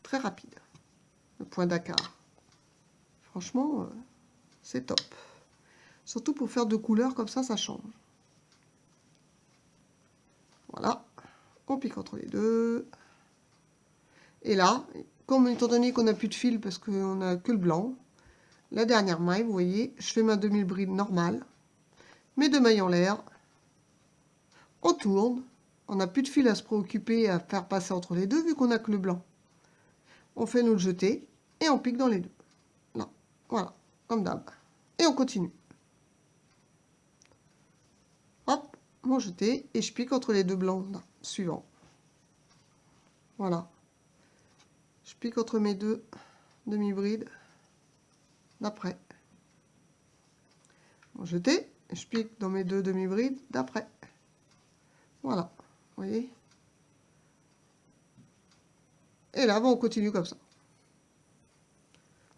Très rapide. Le point d'acard. Franchement, c'est top. Surtout pour faire deux couleurs comme ça change. Voilà. On pique entre les deux. Et là, comme étant donné qu'on n'a plus de fil parce qu'on n'a que le blanc, la dernière maille, vous voyez, je fais ma demi-bride normale. Mes deux mailles en l'air. On tourne. On n'a plus de fil à se préoccuper à faire passer entre les deux vu qu'on n'a que le blanc. On fait notre jeté et on pique dans les deux. Là, voilà, comme d'hab. Et on continue. Hop, mon jeté et je pique entre les deux blancs là, suivants. Voilà. Je pique entre mes deux demi-brides d'après. Mon jeté, et je pique dans mes deux demi-brides d'après. Voilà, vous voyez. Et là, bon, on continue comme ça.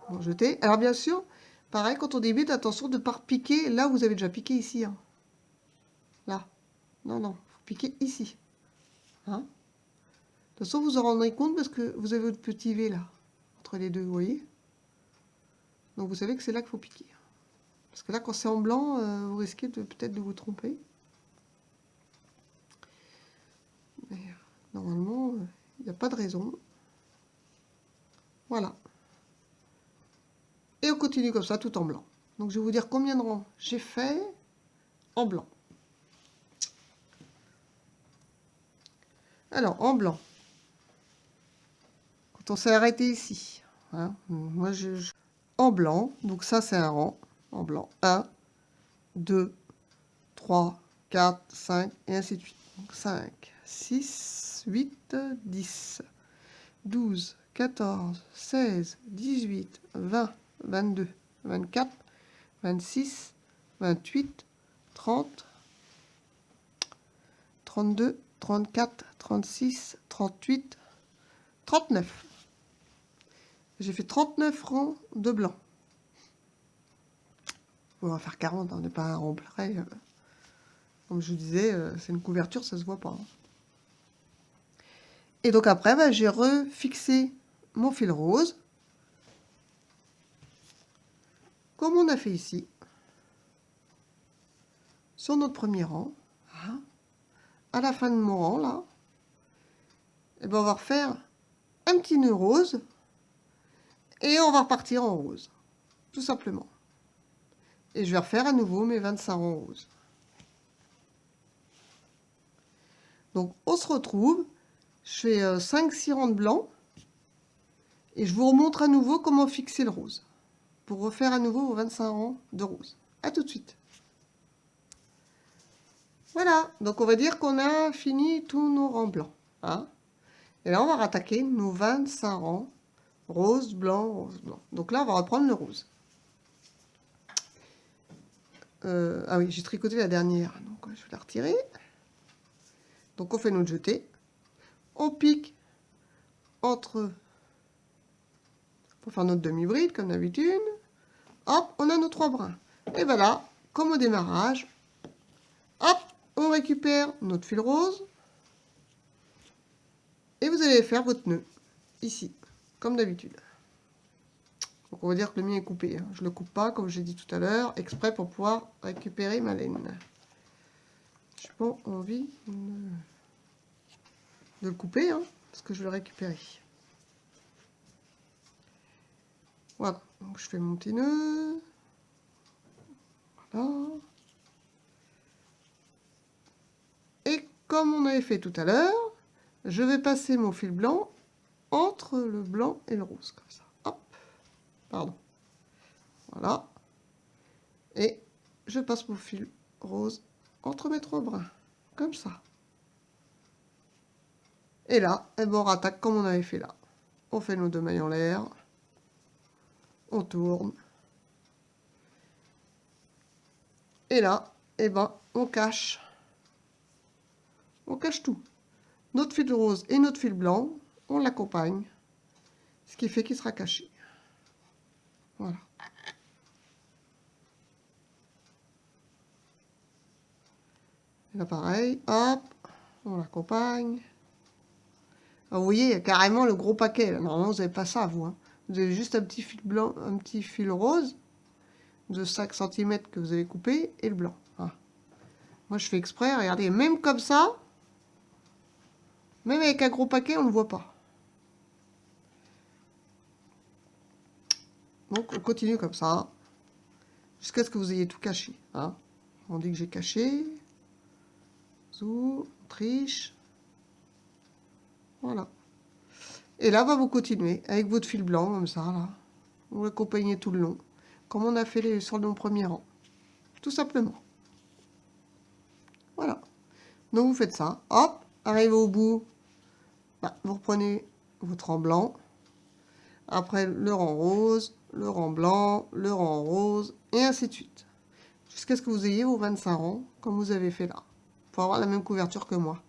Bon, jeté. Alors bien sûr, pareil, quand on débute, attention de ne pas repiquer là où vous avez déjà piqué ici. Hein. Là. Non, non, faut piquer ici. Hein? De toute façon, vous en rendrez compte parce que vous avez votre petit V là, entre les deux, vous voyez. Donc vous savez que c'est là qu'il faut piquer. Parce que là, quand c'est en blanc, vous risquez peut-être de vous tromper. Mais normalement, il n'y a pas de raison. Voilà. Et on continue comme ça, tout en blanc. Donc je vais vous dire combien de rangs j'ai fait en blanc. Alors, en blanc, quand on s'est arrêté ici, hein, moi en blanc, donc ça c'est un rang, en blanc, 1, 2, 3, 4, 5, et ainsi de suite. Donc 5, 6, 8, 10, 12, 14, 16, 18, 20, 22, 24, 26, 28, 30, 32, 34, 36, 38, 39. J'ai fait 39 rangs de blanc. On va faire 40, on n'est pas un rang près. Comme je disais, c'est une couverture, ça se voit pas. Hein. Et donc après, bah, j'ai refixé mon fil rose, comme on a fait ici, sur notre premier rang. Voilà. À la fin de mon rang, là, et ben on va refaire un petit nœud rose, et on va repartir en rose, tout simplement. Et je vais refaire à nouveau mes 25 rangs roses. Donc on se retrouve, je fais 5-6 rangs de blanc, et je vous remontre à nouveau comment fixer le rose, pour refaire à nouveau vos 25 rangs de rose. A tout de suite. Voilà, donc on va dire qu'on a fini tous nos rangs blancs. Hein. Et là, on va rattaquer nos 25 rangs rose, blanc, rose, blanc. Donc là, on va reprendre le rose. Ah oui, j'ai tricoté la dernière, donc je vais la retirer. Donc on fait notre jeté. On pique entre... pour faire notre demi-bride, comme d'habitude. Hop, on a nos 3 brins. Et voilà, comme au démarrage, hop, on récupère notre fil rose. Et vous allez faire votre nœud, ici, comme d'habitude. Donc on va dire que le mien est coupé. Hein. Je ne le coupe pas, comme j'ai dit tout à l'heure, exprès pour pouvoir récupérer ma laine. Je n'ai pas envie de le couper, hein, parce que je vais le récupérer. Voilà, donc je fais mon petit nœud. Voilà. Et comme on avait fait tout à l'heure, je vais passer mon fil blanc entre le blanc et le rose, comme ça. Hop, pardon. Voilà. Et je passe mon fil rose entre mes 3 brins. comme ça. Et là, eh ben, on rattaque comme on avait fait là. On fait nos 2 mailles en l'air. On tourne. Et là, eh ben, on cache. On cache tout. Notre fil rose et notre fil blanc, on l'accompagne. Ce qui fait qu'il sera caché. Voilà. Et là, pareil, hop, on l'accompagne. Ah, vous voyez, il y a carrément le gros paquet. Là. Normalement, vous n'avez pas ça, vous. Hein. Vous avez juste un petit fil blanc, un petit fil rose de 5 cm que vous avez coupé et le blanc. Ah. Moi, je fais exprès. Regardez, même comme ça, même avec un gros paquet, on ne le voit pas. Donc, on continue comme ça, jusqu'à ce que vous ayez tout caché. Hein. On dit que j'ai caché. Zou, on triche. Voilà. Et là, vous continuez avec votre fil blanc, comme ça, là. Vous l'accompagnez tout le long, comme on a fait sur le premier rang. Tout simplement. Voilà. Donc, vous faites ça. Hop, arrivez au bout. Bah, vous reprenez votre rang blanc. Après, le rang rose, le rang blanc, le rang rose, et ainsi de suite. Jusqu'à ce que vous ayez vos 25 rangs, comme vous avez fait là. Pour avoir la même couverture que moi.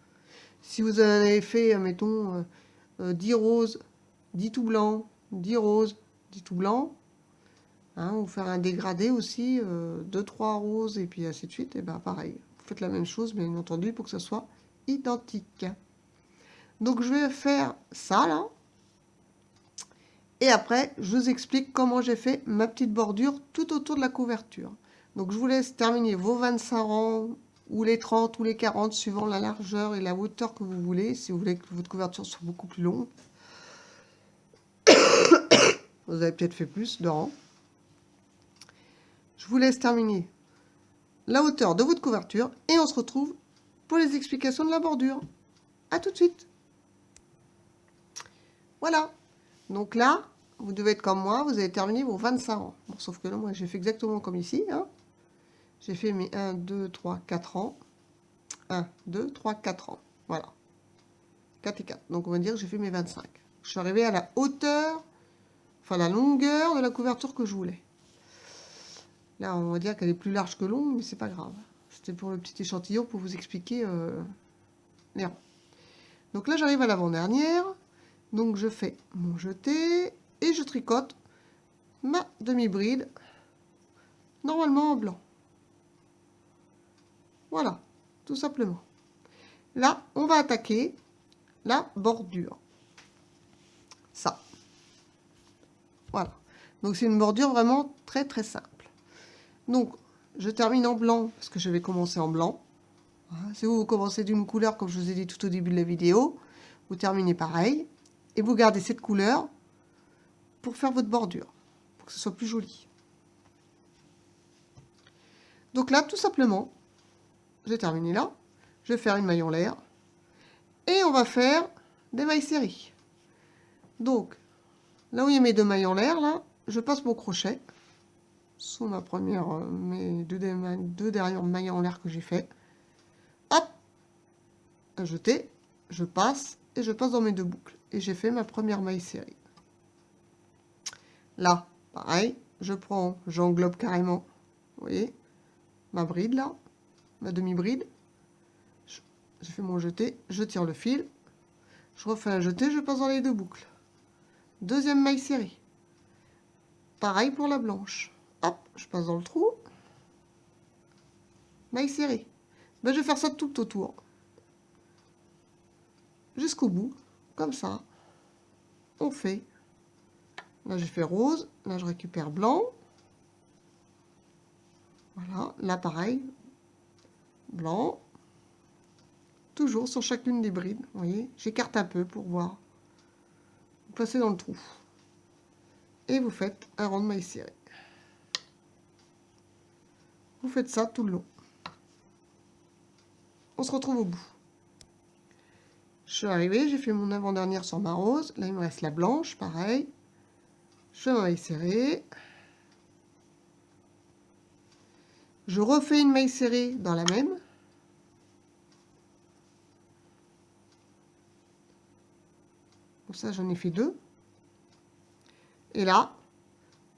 Si vous avez fait, mettons, 10 roses, 10 tout blancs, 10 roses, 10 tout blancs, hein, ou faire un dégradé aussi, 2-3 roses, et puis ainsi de suite, et bien pareil. Vous faites la même chose, bien entendu, pour que ça soit identique. Donc je vais faire ça, là. Et après, je vous explique comment j'ai fait ma petite bordure tout autour de la couverture. Donc je vous laisse terminer vos 25 rangs, ou les 30, ou les 40, suivant la largeur et la hauteur que vous voulez, si vous voulez que votre couverture soit beaucoup plus longue. Vous avez peut-être fait plus de rangs. Je vous laisse terminer la hauteur de votre couverture, et on se retrouve pour les explications de la bordure. A tout de suite. Voilà. Donc là, vous devez être comme moi, vous avez terminé vos 25 rangs. Bon, sauf que là, moi, j'ai fait exactement comme ici. Hein. J'ai fait mes 1, 2, 3, 4 rangs. 1, 2, 3, 4 rangs. Voilà. 4 et 4. Donc, on va dire que j'ai fait mes 25. Je suis arrivé à la hauteur, enfin la longueur de la couverture que je voulais. Là, on va dire qu'elle est plus large que longue, mais c'est pas grave. C'était pour le petit échantillon pour vous expliquer les rangs. Donc là, j'arrive à l'avant-dernière. Donc, je fais mon jeté et je tricote ma demi-bride, normalement en blanc. Voilà, tout simplement. Là, on va attaquer la bordure. Ça. Voilà. Donc, c'est une bordure vraiment très, très simple. Donc, je termine en blanc, parce que je vais commencer en blanc. Si vous commencez d'une couleur, comme je vous ai dit tout au début de la vidéo, vous terminez pareil. Et vous gardez cette couleur pour faire votre bordure, pour que ce soit plus joli. Donc là, tout simplement, j'ai terminé là. Je vais faire une maille en l'air. Et on va faire des mailles serrées. Donc, là où il y a mes 2 mailles en l'air, là, je passe mon crochet sous ma première, mes deux dernières mailles en l'air que j'ai fait. Hop, un jeté, je passe et je passe dans mes 2 boucles. Et j'ai fait ma première maille serrée. Là, pareil, je prends, j'englobe carrément, vous voyez, ma bride là, ma demi-bride. Je fais mon jeté, je tire le fil, je refais un jeté, je passe dans les 2 boucles. Deuxième maille serrée. Pareil pour la blanche. Hop, je passe dans le trou. Maille serrée. Ben, je vais faire ça tout autour. Jusqu'au bout, comme ça. On fait. Là, j'ai fait rose. Là, je récupère blanc. Voilà, là, pareil. Blanc. Toujours sur chacune des brides. Vous voyez, j'écarte un peu pour voir. Vous passez dans le trou. Et vous faites un rond de maille serrée. Vous faites ça tout le long. On se retrouve au bout. Je suis arrivée, j'ai fait mon avant-dernière sur ma rose. Là, il me reste la blanche, pareil. Je fais ma maille serrée. Je refais une maille serrée dans la même. Comme ça, j'en ai fait 2. Et là,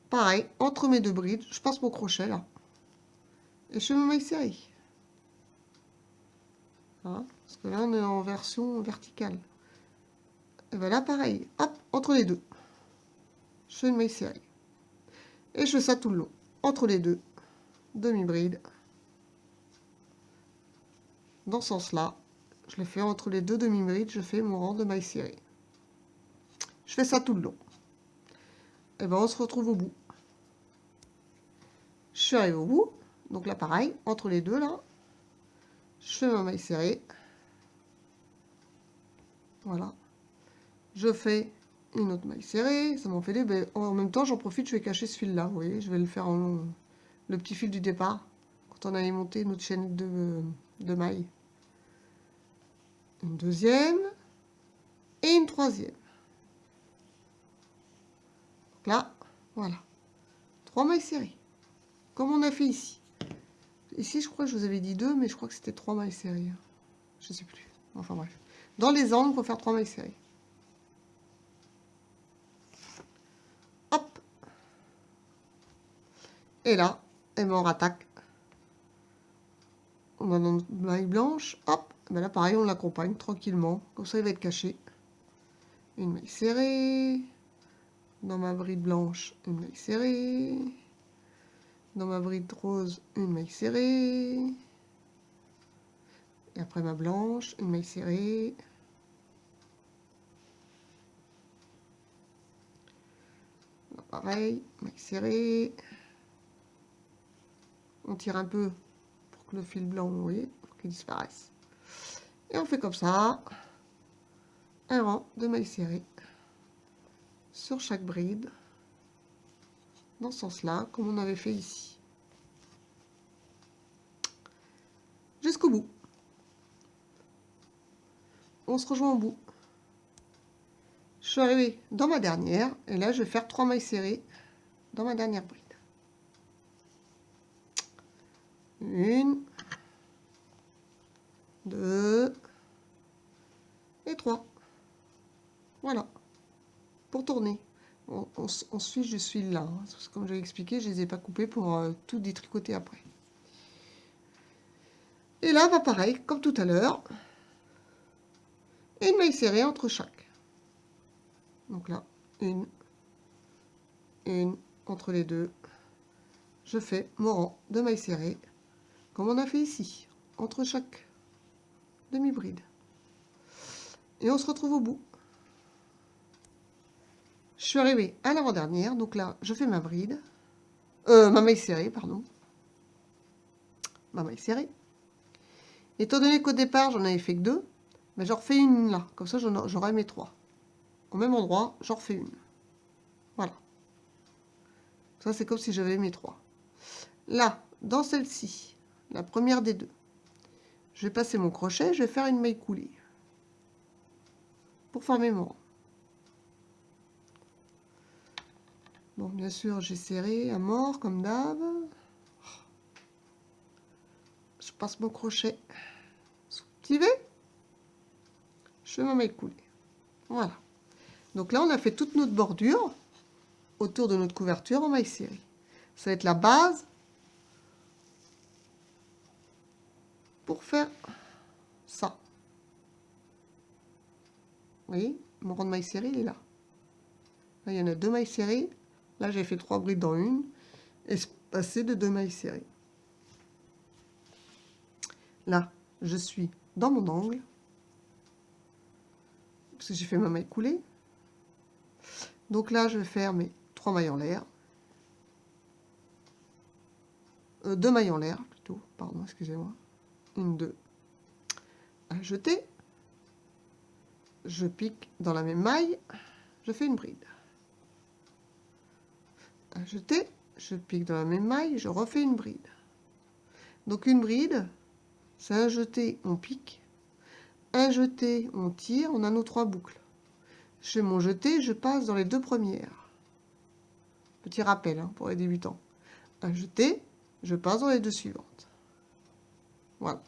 pareil, entre mes 2 brides, je passe mon crochet là. Et je fais mon maille serré. Voilà, parce que là, on est en version verticale. Et bien là, pareil, hop, entre les 2. Je fais une maille serrée. Et je fais ça tout le long. Entre les 2 demi-brides. Dans ce sens-là, je le fais entre les 2 demi-brides, je fais mon rang de maille serrée. Je fais ça tout le long. Et ben on se retrouve au bout. Je suis arrivée au bout. Donc là, pareil, entre les 2, là, je fais ma maille serrée. Voilà. Je fais une autre maille serrée. Ça m'en fait des... Ben, en même temps, j'en profite, je vais cacher ce fil-là. Vous voyez, je vais le faire en le petit fil du départ. Quand on avait monté notre chaîne de mailles. Une deuxième. Et une troisième. Donc là, voilà. 3 mailles serrées. Comme on a fait ici. Ici, je crois que je vous avais dit 2, mais je crois que c'était 3 mailles serrées. Je sais plus. Enfin bref. Dans les angles, il faut faire 3 mailles serrées. Hop. Et là, et ben on rattaque. On a notre maille blanche. Hop. Ben là, pareil, on l'accompagne tranquillement. Comme ça, il va être caché. Une maille serrée. Dans ma bride blanche, une maille serrée. Dans ma bride rose, une maille serrée. Et après ma blanche, une maille serrée. Là, pareil, maille serrée. On tire un peu pour que le fil blanc, vous voyez, pour qu'il disparaisse. Et on fait comme ça. Un rang de mailles serrées sur chaque bride. Dans ce sens-là, comme on avait fait ici. Jusqu'au bout. On se rejoint au bout. Je suis arrivée dans ma dernière, et là je vais faire 3 mailles serrées dans ma dernière bride. 1, 2 et 3. Voilà. Pour tourner. On se fiche de ce fil-là. Hein, parce que comme je l'ai expliqué, je ne les ai pas coupés pour tout détricoter après. Et là, bah, pareil, comme tout à l'heure. Et une maille serrée entre chaque. Donc là, une entre les 2. Je fais mon rang de mailles serrées, comme on a fait ici, entre chaque demi-bride. Et on se retrouve au bout. Je suis arrivée à l'avant-dernière, donc là, je fais ma bride. Ma maille serrée, pardon. Ma maille serrée. Étant donné qu'au départ, j'en avais fait que 2, ben, j'en refais une là. Comme ça, j'aurai mes 3. Au même endroit, j'en refais une. Voilà. Ça, c'est comme si j'avais mes 3. Là, dans celle-ci, la première des 2, je vais passer mon crochet, je vais faire une maille coulée. Pour former mon rang. Bon, bien sûr, j'ai serré à mort, comme d'hab. Je passe mon crochet soulevé. Je fais ma maille coulée. Voilà. Donc là, on a fait toute notre bordure autour de notre couverture en maille serrée. Ça va être la base pour faire ça. Vous voyez, mon rang de maille serrée, il est là. Là, il y en a 2 mailles serrées. Là, j'ai fait 3 brides dans une. Espacées de 2 mailles serrées. Là, je suis dans mon angle. Parce que j'ai fait ma maille coulée. Donc là, je vais faire mes 3 mailles en l'air. 2 mailles en l'air, plutôt. Pardon, excusez-moi. 1, 2. À jeter. Je pique dans la même maille. Je fais une bride. À jeter. Je pique dans la même maille. Je refais une bride. Donc une bride, c'est un jeté, on pique. Un jeté, on tire. On a nos 3 boucles. Je fais mon jeté, je passe dans les 2 premières. Petit rappel hein, pour les débutants. Un jeté, je passe dans les 2 suivantes. Voilà.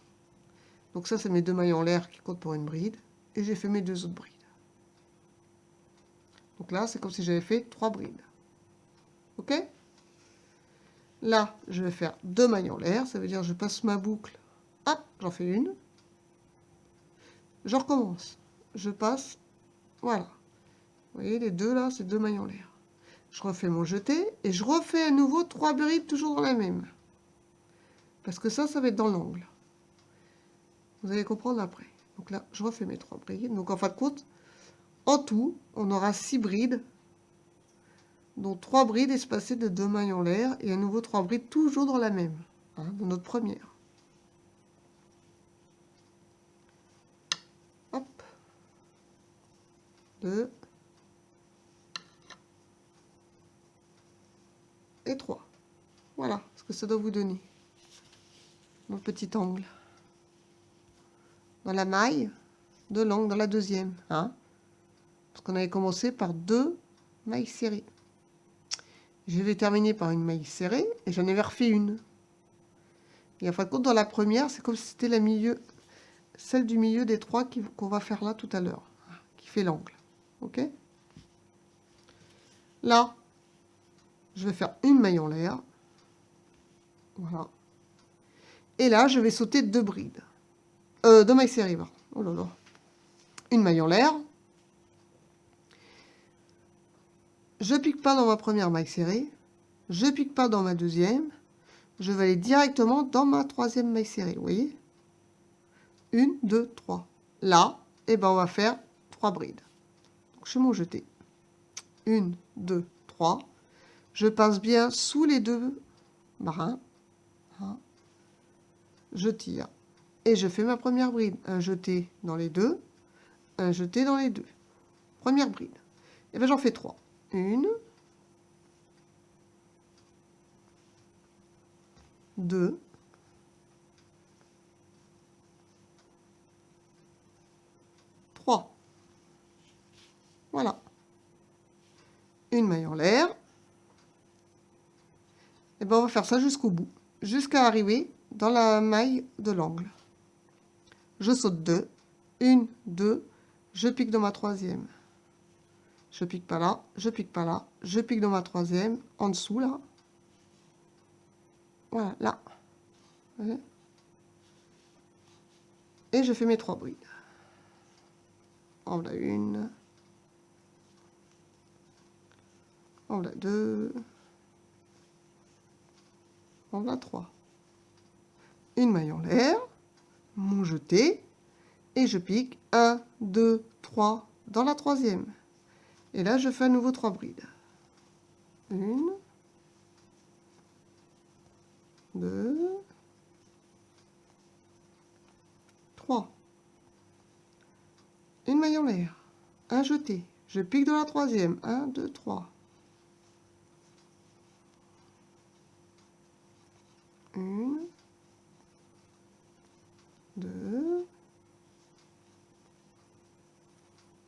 Donc ça, c'est mes 2 mailles en l'air qui comptent pour une bride. Et j'ai fait mes 2 autres brides. Donc là, c'est comme si j'avais fait 3 brides. Ok? Là, je vais faire 2 mailles en l'air. Ça veut dire que je passe ma boucle. Hop, j'en fais une. Je recommence. Je passe. Voilà. Vous voyez, les deux là, c'est 2 mailles en l'air. Je refais mon jeté et je refais à nouveau 3 brides toujours dans la même. Parce que ça va être dans l'angle. Vous allez comprendre après. Donc là, je refais mes 3 brides. Donc en fin de compte, en tout, on aura 6 brides, dont 3 brides espacées de 2 mailles en l'air et à nouveau 3 brides toujours dans la même, hein, dans notre première. Hop. 2 et 3. Voilà ce que ça doit vous donner. Mon petit angle. Dans la maille de l'angle, dans la deuxième. Hein, parce qu'on avait commencé par 2 mailles serrées. Je vais terminer par une maille serrée et j'en ai refait une. Et en fin de compte, dans la première, c'est comme si c'était la milieu, celle du milieu des 3 qu'on va faire là tout à l'heure, qui fait l'angle. Ok? Là, je vais faire une maille en l'air. Voilà. Et là, je vais sauter 2 brides. 2 mailles serrées, pardon. Oh là là. Une maille en l'air. Je pique pas dans ma première maille serrée. Je pique pas dans ma deuxième. Je vais aller directement dans ma troisième maille serrée. Vous voyez? 1, 2, 3. Là, et ben on va faire 3 brides. Donc, je fais mon jeté. 1, 2, 3. Je passe bien sous les 2 marins. Je tire. Et je fais ma première bride. Un jeté dans les deux. Un jeté dans les deux. Première bride. Et bien j'en fais 3. 1, 2, 3. Voilà. Une maille en l'air. Et bien on va faire ça jusqu'au bout. Jusqu'à arriver dans la maille de l'angle. Je saute 2. 1, 2. Je pique dans ma troisième. Je pique pas là. Je pique pas là. Je pique dans ma troisième. En dessous là. Voilà, là. Et je fais mes 3 brides. En voilà une. En voilà 2. En voilà 3. Une maille en l'air. Mon jeté. Et je pique 1, 2, 3 dans la troisième. Et là, je fais à nouveau 3 brides. 1, 2, 3. Une maille en l'air. Un jeté. Je pique dans la troisième. 1, 2, 3. 1, 2,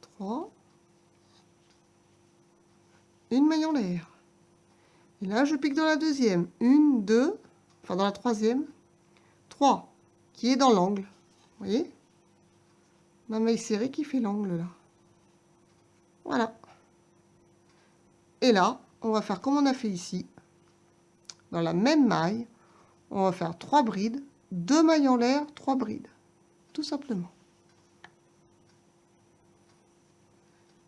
3. Une maille en l'air. Et là, je pique dans la deuxième. 1, 2, enfin dans la troisième. 3, qui est dans l'angle. Vous voyez? Ma maille serrée qui fait l'angle là. Voilà. Et là, on va faire comme on a fait ici. Dans la même maille, on va faire 3 brides. 2 mailles en l'air, 3 brides. Tout simplement.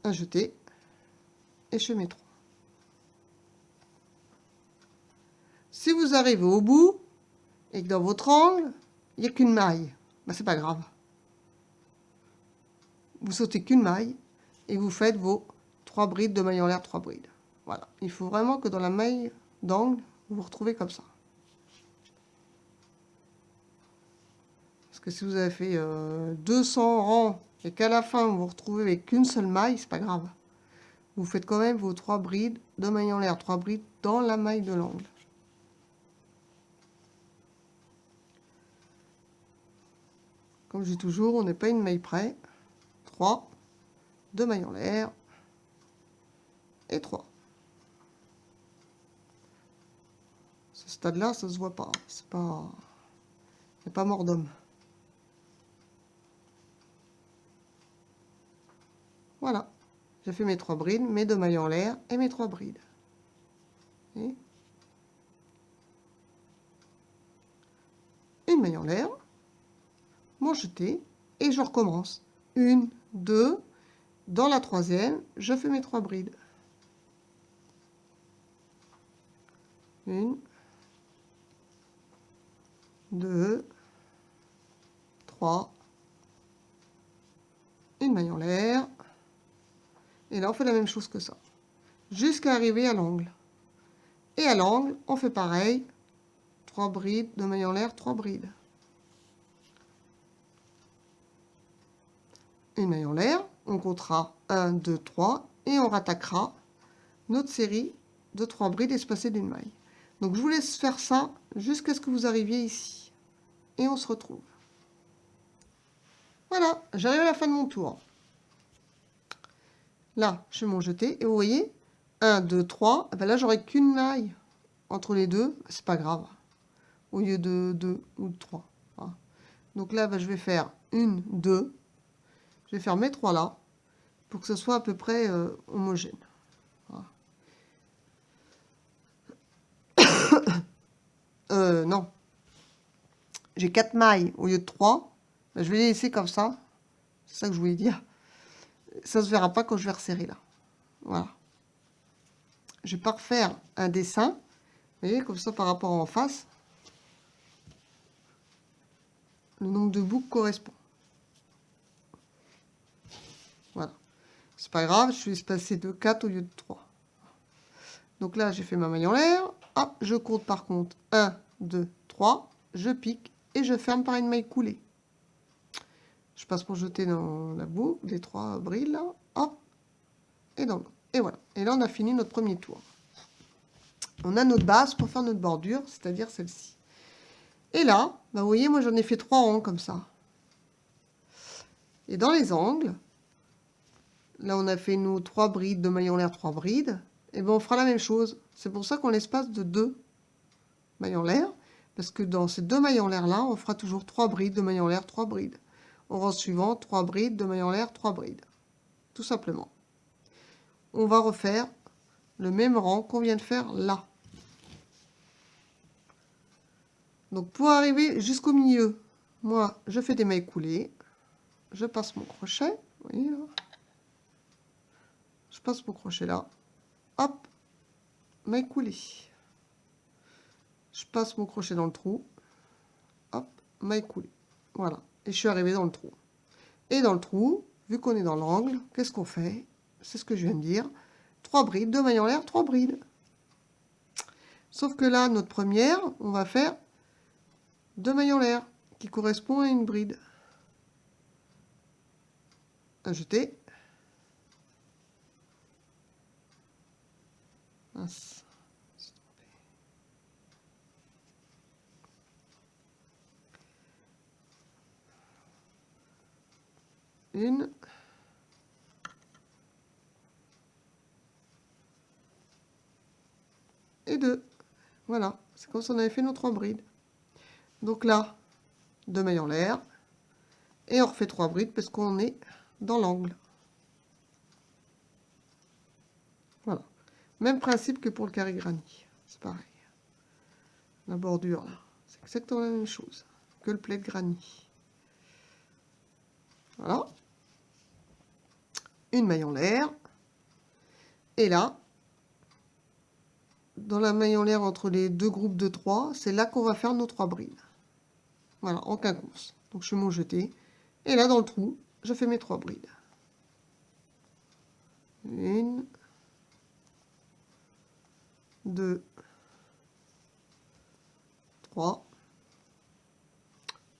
Un jeté. Et je mets 3. Si vous arrivez au bout, et que dans votre angle, il n'y a qu'une maille, ben, c'est pas grave. Vous sautez qu'une maille, et vous faites vos 3 brides de maille en l'air, 3 brides. Voilà. Il faut vraiment que dans la maille d'angle, vous vous retrouvez comme ça. Parce que si vous avez fait 200 rangs, et qu'à la fin, vous vous retrouvez avec qu'une seule maille, c'est pas grave. Vous faites quand même vos 3 brides de maille en l'air, 3 brides dans la maille de l'angle. Comme je dis toujours, on n'est pas une maille près. 3, 2 mailles en l'air, et 3. Ce stade-là, ça se voit pas. C'est pas... Il n'y a pas mort d'homme. Voilà. Je fais mes 3 brides, mes 2 mailles en l'air et mes 3 brides. Et une maille en l'air, mon jeté, et je recommence. 1, 2, dans la troisième, je fais mes 3 brides. 1, 2, 3, une maille en l'air, et là on fait la même chose que ça, jusqu'à arriver à l'angle. Et à l'angle, on fait pareil, 3 brides, 2 mailles en l'air, 3 brides. Une maille en l'air, on comptera 1, 2, 3, et on rattaquera notre série de 3 brides espacées d'une maille. Donc je vous laisse faire ça jusqu'à ce que vous arriviez ici. Et on se retrouve. Voilà, j'arrive à la fin de mon tour. Là, je fais mon jeté, et vous voyez, 1, 2, 3, ben là j'aurai qu'une maille entre les deux, c'est pas grave, au lieu de 2 ou de 3. Voilà. Donc là, ben, je vais faire 1, 2, je vais faire mes 3 là, pour que ce soit à peu près homogène. Voilà. Non, j'ai 4 mailles au lieu de 3, ben, je vais les laisser comme ça, c'est ça que je voulais dire. Ça ne se verra pas quand je vais resserrer là. Voilà. Je vais pas refaire un dessin, vous voyez, comme ça par rapport en face, le nombre de boucles correspond. Voilà. C'est pas grave, je suis espacé de 4 au lieu de 3. Donc là, j'ai fait ma maille en l'air. Hop, je compte par contre 1, 2, 3. Je pique et je ferme par une maille coulée. Je passe pour jeter dans la boucle des 3 brides là. Hop, et dans l'autre. Et voilà. Et là, on a fini notre premier tour. On a notre base pour faire notre bordure, c'est-à-dire celle-ci. Et là, bah, vous voyez, moi j'en ai fait 3 rangs comme ça. Et dans les angles, là on a fait nos 3 brides de mailles en l'air, 3 brides. Et ben on fera la même chose. C'est pour ça qu'on l'espace de 2 mailles en l'air. Parce que dans ces 2 mailles en l'air là, on fera toujours 3 brides de mailles en l'air, 3 brides. Au rang suivant, 3 brides de mailles en l'air, 3 brides. Tout simplement. On va refaire le même rang qu'on vient de faire là. Donc pour arriver jusqu'au milieu, moi je fais des mailles coulées. Je passe mon crochet. Vous voyez là. Je passe mon crochet là. Hop, maille coulée. Je passe mon crochet dans le trou. Hop, maille coulée. Voilà. Et je suis arrivé dans le trou. Et dans le trou, vu qu'on est dans l'angle, qu'est-ce qu'on fait? C'est ce que je viens de dire. 3 brides, 2 mailles en l'air, 3 brides. Sauf que là, notre première, on va faire 2 mailles en l'air, qui correspond à une bride. Un jeté. Mince. Une. Et 2. Voilà, c'est comme si on avait fait nos 3 brides. Donc là, 2 mailles en l'air. Et on refait 3 brides parce qu'on est dans l'angle. Voilà. Même principe que pour le carré granit. C'est pareil. La bordure, là, c'est exactement la même chose que le plaid granit. Voilà. Une maille en l'air. Et là, dans la maille en l'air entre les deux groupes de 3, c'est là qu'on va faire nos 3 brides. Voilà, en quinconce. Donc je fais mon jeté. Et là, dans le trou, je fais mes 3 brides. 1, 2, 3.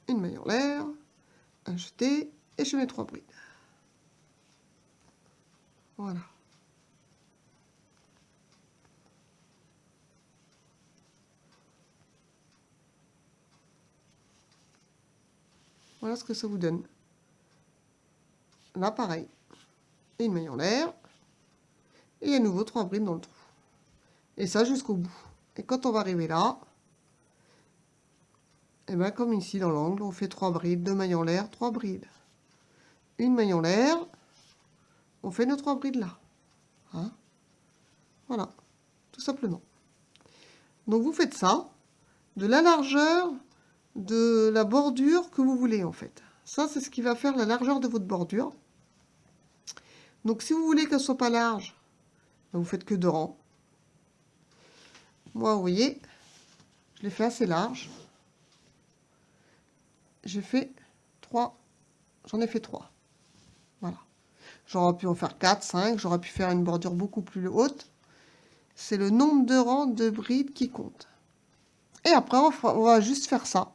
Une maille en l'air. Un jeté. Et je fais mes 3 brides. Voilà. Voilà ce que ça vous donne. Là, pareil. Et une maille en l'air. Et à nouveau 3 brides dans le trou. Et ça jusqu'au bout. Et quand on va arriver là, et bien comme ici dans l'angle, on fait 3 brides, 2 mailles en l'air, 3 brides. Une maille en l'air, on fait nos 3 brides là. Hein? Voilà, tout simplement. Donc vous faites ça de la largeur de la bordure que vous voulez en fait. Ça, c'est ce qui va faire la largeur de votre bordure. Donc si vous voulez qu'elle soit pas large, vous faites que 2 rangs. Moi, vous voyez, je l'ai fait assez large. J'ai fait 3, j'en ai fait 3. Voilà. J'aurais pu en faire 4, 5, j'aurais pu faire une bordure beaucoup plus haute. C'est le nombre de rangs de brides qui compte. Et après, on va juste faire ça.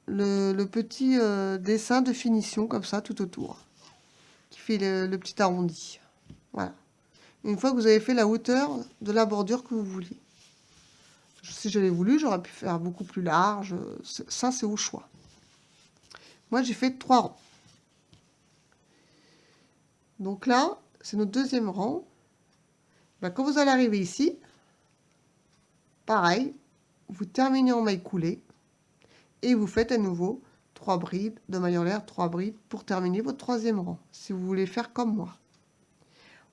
Le petit dessin de finition, comme ça, tout autour. Qui fait le petit arrondi. Voilà. Une fois que vous avez fait la hauteur de la bordure que vous vouliez. Si j'avais voulu, j'aurais pu faire beaucoup plus large. Ça, c'est au choix. Moi, j'ai fait 3 rangs. Donc là, c'est notre deuxième rang. Ben, quand vous allez arriver ici, pareil, vous terminez en maille coulée et vous faites à nouveau 3 brides de maille en l'air, 3 brides pour terminer votre troisième rang, si vous voulez faire comme moi.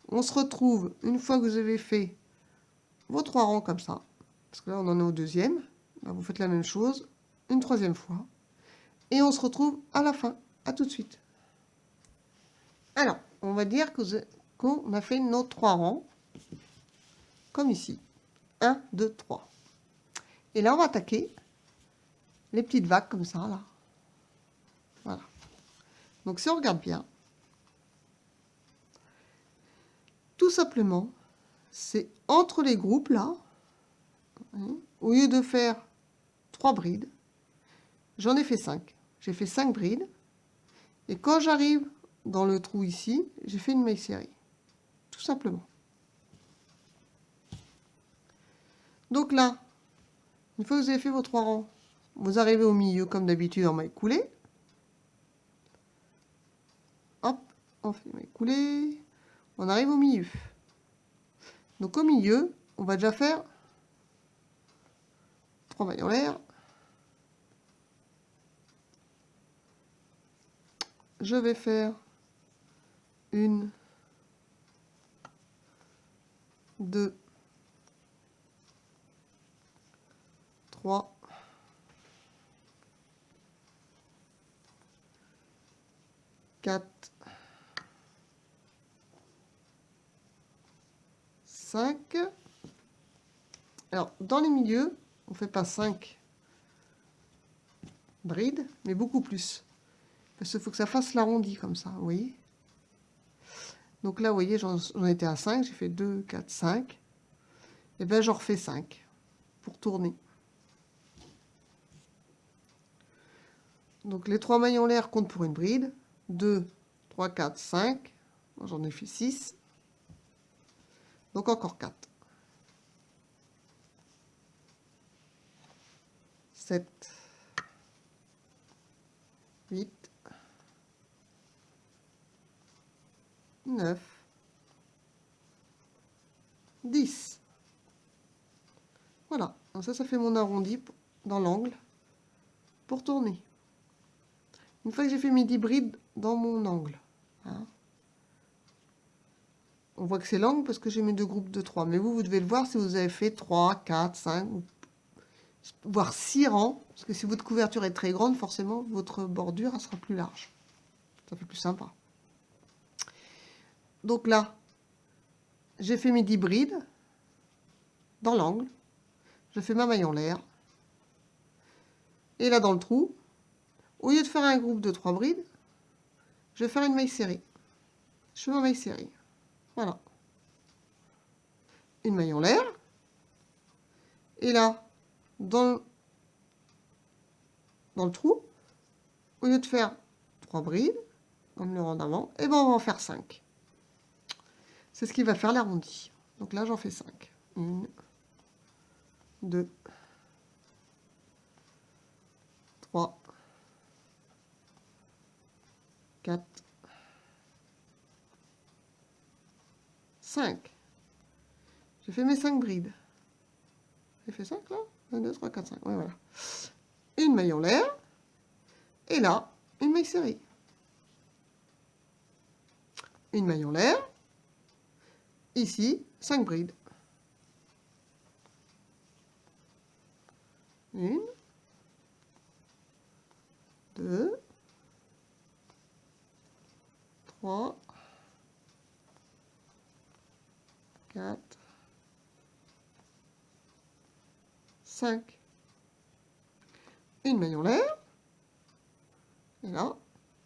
On se retrouve, une fois que vous avez fait vos 3 rangs comme ça, parce que là on en est au deuxième, ben, vous faites la même chose une troisième fois, et on se retrouve à la fin. À tout de suite. Alors, on va dire qu'on a fait nos 3 rangs, comme ici. 1, 2, 3. Et là, on va attaquer les petites vagues comme ça, là. Voilà. Donc, si on regarde bien, tout simplement, c'est entre les groupes, là, hein, au lieu de faire 3 brides, j'en ai fait 5. J'ai fait 5 brides. Et quand j'arrive dans le trou ici, j'ai fait une maille serrée. Tout simplement. Donc là, une fois que vous avez fait vos 3 rangs, vous arrivez au milieu comme d'habitude en maille coulée. Hop, on fait maille coulée. On arrive au milieu. Donc au milieu, on va déjà faire 3 mailles en l'air. Je vais faire 1, 2, 3, 4, 5. Alors, dans les milieux, on ne fait pas 5 brides, mais beaucoup plus. Parce qu'il faut que ça fasse l'arrondi comme ça, vous voyez. Donc là, vous voyez, j'en étais à 5, j'ai fait 2, 4, 5. Et bien, j'en refais 5 pour tourner. Donc les 3 mailles en l'air comptent pour une bride. 2, 3, 4, 5. J'en ai fait 6. Donc encore 4. 7, 8, 9, 10. Voilà, donc ça fait mon arrondi dans l'angle pour tourner. Une fois que j'ai fait mes 10 brides dans mon angle, hein, on voit que c'est l'angle parce que j'ai mes 2 groupes de 3. Mais vous devez le voir si vous avez fait 3, 4, 5, voire 6 rangs. Parce que si votre couverture est très grande, forcément, votre bordure elle sera plus large. Ça fait plus sympa. Donc là, j'ai fait mes 10 brides dans l'angle. Je fais ma maille en l'air. Et là, dans le trou, au lieu de faire un groupe de 3 brides, je vais faire une maille serrée. Je fais ma maille serrée. Voilà. Une maille en l'air. Et là, dans le trou, au lieu de faire 3 brides, comme le rang d'avant, et ben on va en faire 5. C'est ce qui va faire l'arrondi. Donc là, j'en fais 5. 1, 2, 3, 4, 5. J'ai fait mes 5 brides. J'ai fait 5 là 1, 2, 3, 4, 5. Ouais, voilà. Une maille en l'air. Et là, une maille serrée. une maille en l'air. Ici, 5 brides. 1, 2, 3, 4, 5. Une maille en l'air. Et là,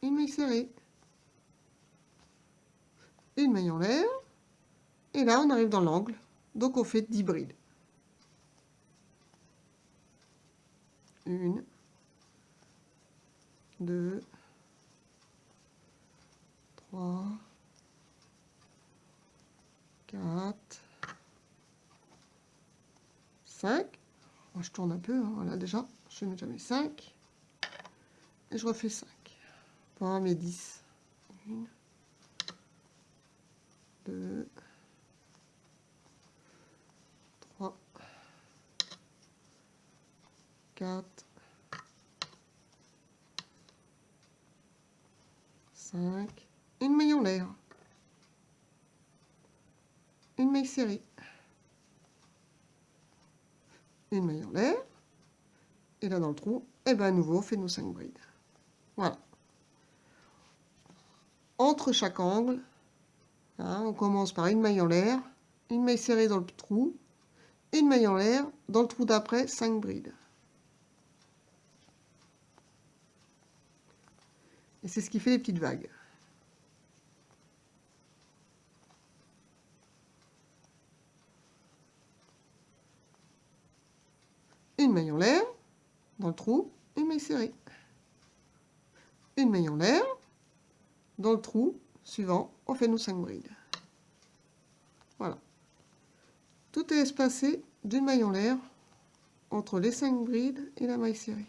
une maille serrée. Une maille en l'air. Et là, on arrive dans l'angle. Donc, on fait 10 brides. 1, 2, 3, 4, 5. Moi, je tourne un peu. Hein, voilà, déjà, je mets déjà mes 5. Et je refais 5. Pour avoir mes 10. 1, 2, 3, 4, 5. Une maille en l'air. Une maille serrée. Une maille en l'air. Et là, dans le trou, et bien à nouveau, on fait nos 5 brides. Voilà. Entre chaque angle, hein, on commence par une maille en l'air, une maille serrée dans le trou, une maille en l'air, dans le trou d'après, 5 brides. Et c'est ce qui fait les petites vagues. Une maille en l'air, dans le trou, une maille serrée. Une maille en l'air, dans le trou suivant, on fait nos 5 brides. Voilà. Tout est espacé d'une maille en l'air entre les 5 brides et la maille serrée.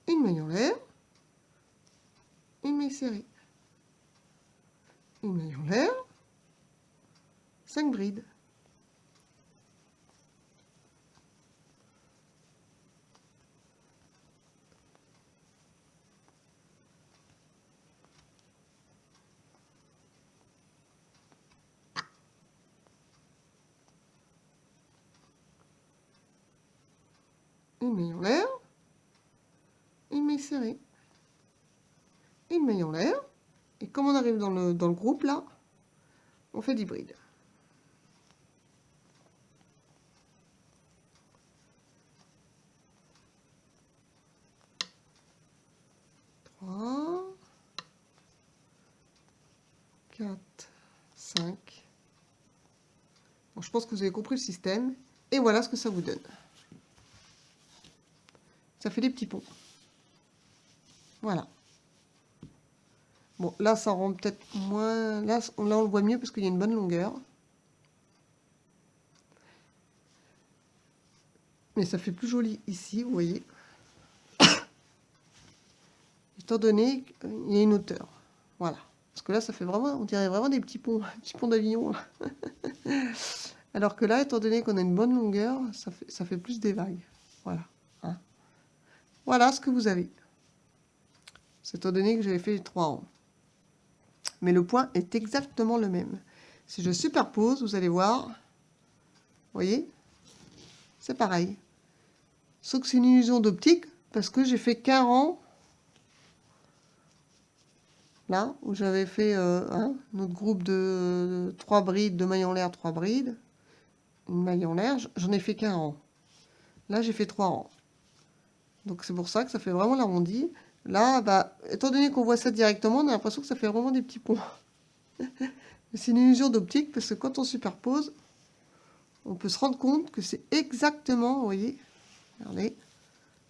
Une maille en l'air, une maille serrée. Une maille en l'air, 5 brides. Une maille en l'air, une maille serrée, une maille en l'air, et comme on arrive dans le groupe là, on fait 10 brides. Trois, 4, 5. Bon, je pense que vous avez compris le système, et voilà ce que ça vous donne. Ça fait des petits ponts. Voilà. Bon, là, ça rend peut-être moins... Là, on le voit mieux parce qu'il y a une bonne longueur. Mais ça fait plus joli ici, vous voyez. Étant donné qu'il y a une hauteur. Voilà. Parce que là, ça fait vraiment... On dirait vraiment des petits ponts d'Avignon. Alors que là, étant donné qu'on a une bonne longueur, ça fait plus des vagues. Voilà. Hein. Voilà ce que vous avez. C'est étant donné que j'avais fait les 3 rangs. Mais le point est exactement le même. Si je superpose, vous allez voir, vous voyez, c'est pareil. Sauf que c'est une illusion d'optique, parce que j'ai fait qu'un rang, là, où j'avais fait notre groupe de 3 brides, de mailles en l'air, 3 brides, une maille en l'air, j'en ai fait qu'un rang. Là, j'ai fait 3 rangs. Donc c'est pour ça que ça fait vraiment l'arrondi. Là, bah, étant donné qu'on voit ça directement, on a l'impression que ça fait vraiment des petits ponts. C'est une illusion d'optique parce que quand on superpose, on peut se rendre compte que c'est exactement, vous voyez, regardez,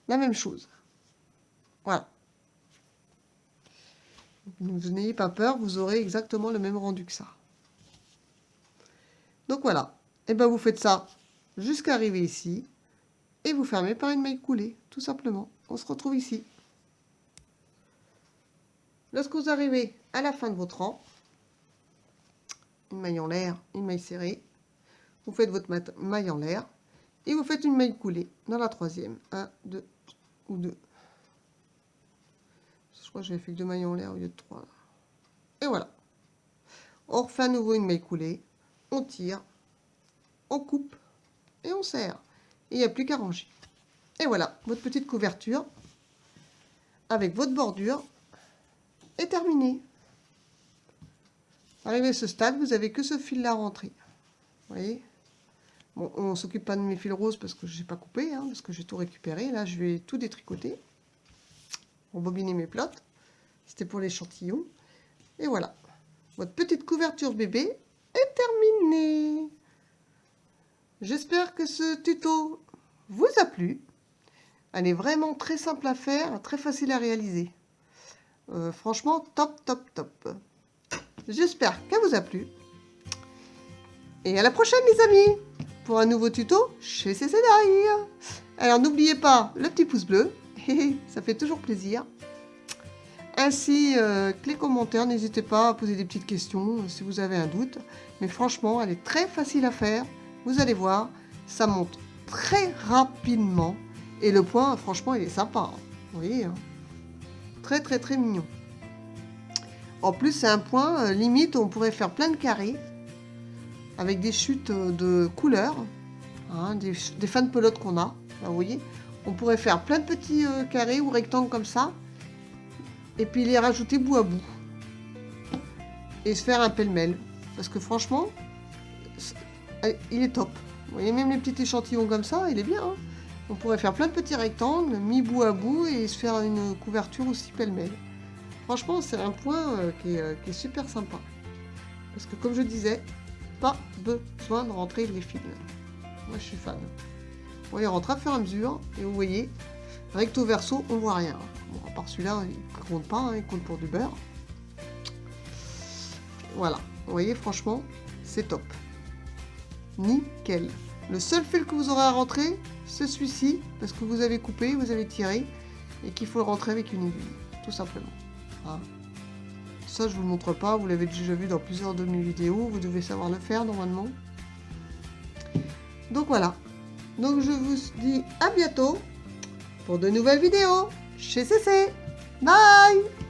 la même chose. Voilà. Vous n'ayez pas peur, vous aurez exactement le même rendu que ça. Donc voilà. Et ben vous faites ça jusqu'à arriver ici. Et vous fermez par une maille coulée, tout simplement. On se retrouve ici. Lorsque vous arrivez à la fin de votre rang, une maille en l'air, une maille serrée, vous faites votre maille en l'air et vous faites une maille coulée dans la troisième. 1, 2, ou 2. Je crois que j'avais fait que 2 mailles en l'air au lieu de 3. Et voilà. On refait à nouveau une maille coulée. On tire. On coupe. Et on serre. Et il n'y a plus qu'à ranger. Et voilà, votre petite couverture avec votre bordure est terminée. Arrivé à ce stade, vous n'avez que ce fil-là à rentrer. Vous voyez? Bon, on ne s'occupe pas de mes fils roses parce que je n'ai pas coupé, hein, parce que j'ai tout récupéré. Là, je vais tout détricoter. Rembobiner mes plottes. C'était pour l'échantillon. Et voilà. Votre petite couverture bébé est terminée. J'espère que ce tuto vous a plu. Elle est vraiment très simple à faire, très facile à réaliser. Franchement, top, top, top. J'espère qu'elle vous a plu. Et à la prochaine, les amis, pour un nouveau tuto chez CC Die. Alors, n'oubliez pas le petit pouce bleu. Ça fait toujours plaisir. Ainsi que les commentaires, n'hésitez pas à poser des petites questions si vous avez un doute. Mais franchement, elle est très facile à faire. Vous allez voir, ça monte très rapidement. Et le point, franchement, il est sympa. Vous voyez, hein. Très, très, très mignon. En plus, c'est un point limite où on pourrait faire plein de carrés avec des chutes de couleurs, hein, des fins de pelote qu'on a. Là, vous voyez, on pourrait faire plein de petits carrés ou rectangles comme ça. Et puis les rajouter bout à bout. Et se faire un pêle-mêle. Parce que franchement, il est top. Vous voyez, même les petits échantillons comme ça, il est bien. Hein. On pourrait faire plein de petits rectangles, mis bout à bout, et se faire une couverture aussi pêle-mêle. Franchement, c'est un point qui est super sympa. Parce que comme je disais, pas besoin de rentrer les fils. Moi, je suis fan. Bon, il rentre à fur et à mesure, et vous voyez, recto verso, on voit rien. Bon, à part celui-là, il compte pas, hein, il compte pour du beurre. Voilà, vous voyez, franchement, c'est top. Nickel. Le seul fil que vous aurez à rentrer, c'est celui-ci, parce que vous avez coupé, vous avez tiré, et qu'il faut le rentrer avec une aiguille, tout simplement. Hein. Ça, je vous le montre pas, vous l'avez déjà vu dans plusieurs de mes vidéos, vous devez savoir le faire normalement. Donc voilà. Donc je vous dis à bientôt pour de nouvelles vidéos chez CC. Bye!